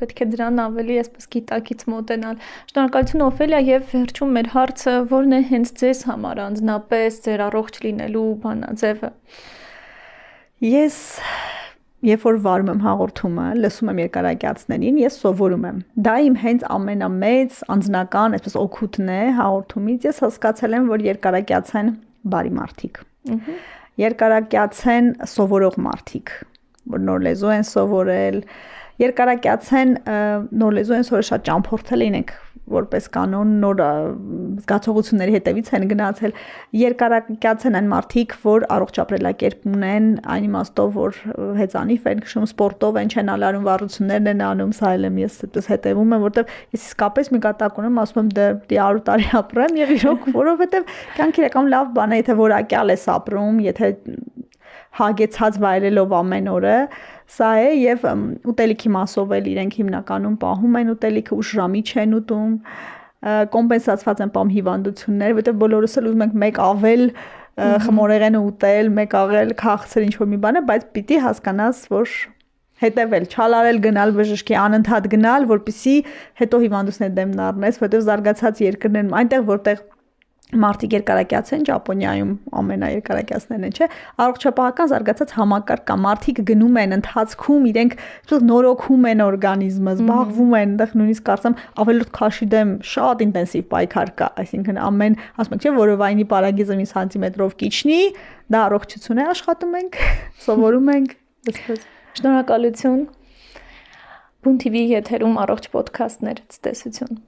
պետք է դրան ավելի այսպես գիտակից մոտենալ։ Շնորհակալություն Օֆելիա եւ վերջում մեր հարցը որն է հենց ձեզ համար անձնապես ձեր առողջ լինելու բանաձևը։ Ես Երբ որ վարում եմ հաղորդումը, լսում եմ երկարակյացներին, ես սովորում եմ։ Դա իմ հենց ամենամեծ անձնական, այսպես օգուտն է հաղորդումից։ Ես հասկացել եմ, որ երկարակյաց են բարի մարդիկ։ Երկարակյաց են սովորող մարդիկ, որ նոր լեզու են սովորել, երկարակյաց են նոր լեզու են սովորել, շատ ճամփորդել ենք որպես կանոն նոր զգացողությունների հետևից են գնացել երկարակյաց են այն մարդիկ, որ առողջ ապրելակերպ ունեն, այն իմաստով, որ հեծանիվ են քշում, սպորտով են, չեն ալարում, վարություններն են անում, սա էլ եմ ես այդպես հետևում եմ, որտեվ ես իսկապես մի կատակ ունեմ, ասում եմ դե 100 տարի ապրեմ եւ իրոք, որովհետեւ կյանք իրական լավ բան է, եթե որակյալ ես ապրում, եթե հագեցած վայրելով ամեն օրը սա է եւ ուտելիքի մասով էլ իրենք հիմնականում պահում են ուտելիքը ուշ ժամի չեն ուտում կոմպենսացված են պահում հիվանդություններ որովհետեւ բոլորս էլ ուզում ենք մեկ ավել խմորեղենը ուտել մեկ ավել քաղցր ինչ որ մի բան է բայց պիտի հասկանաս որ հետևել չալարել գնալ բժշկի անընդհատ գնալ որպեսզի հետո հիվանդությունների դեմն առնես որովհետեւ զարգացած երկրներում այնտեղ որտեղ Մարդիկ երկարակյաց են Ճապոնիայում ամենաերկարակյացներն են, չէ՞։ Առողջապահական զարգացած համակարգ կա, մարդիկ գնում են ընթացքում, իրենք նորոգում են օրգանիզմը, զբաղվում են, այնտեղ նույնիսկ կարծեմ ավելորդ քաշի դեմ շատ ինտենսիվ պայքար կա, այսինքն ամեն, ասում ենք, չէ՞, որովայնի պարագիզը մի սանտիմետրով կիչնի, դա առողջություն է, աշխատում ենք, սովորում ենք, այսպես։ Շնորհակալություն։ Բուն TV եթերում առողջ ոդքասթներ, ցտեսություն։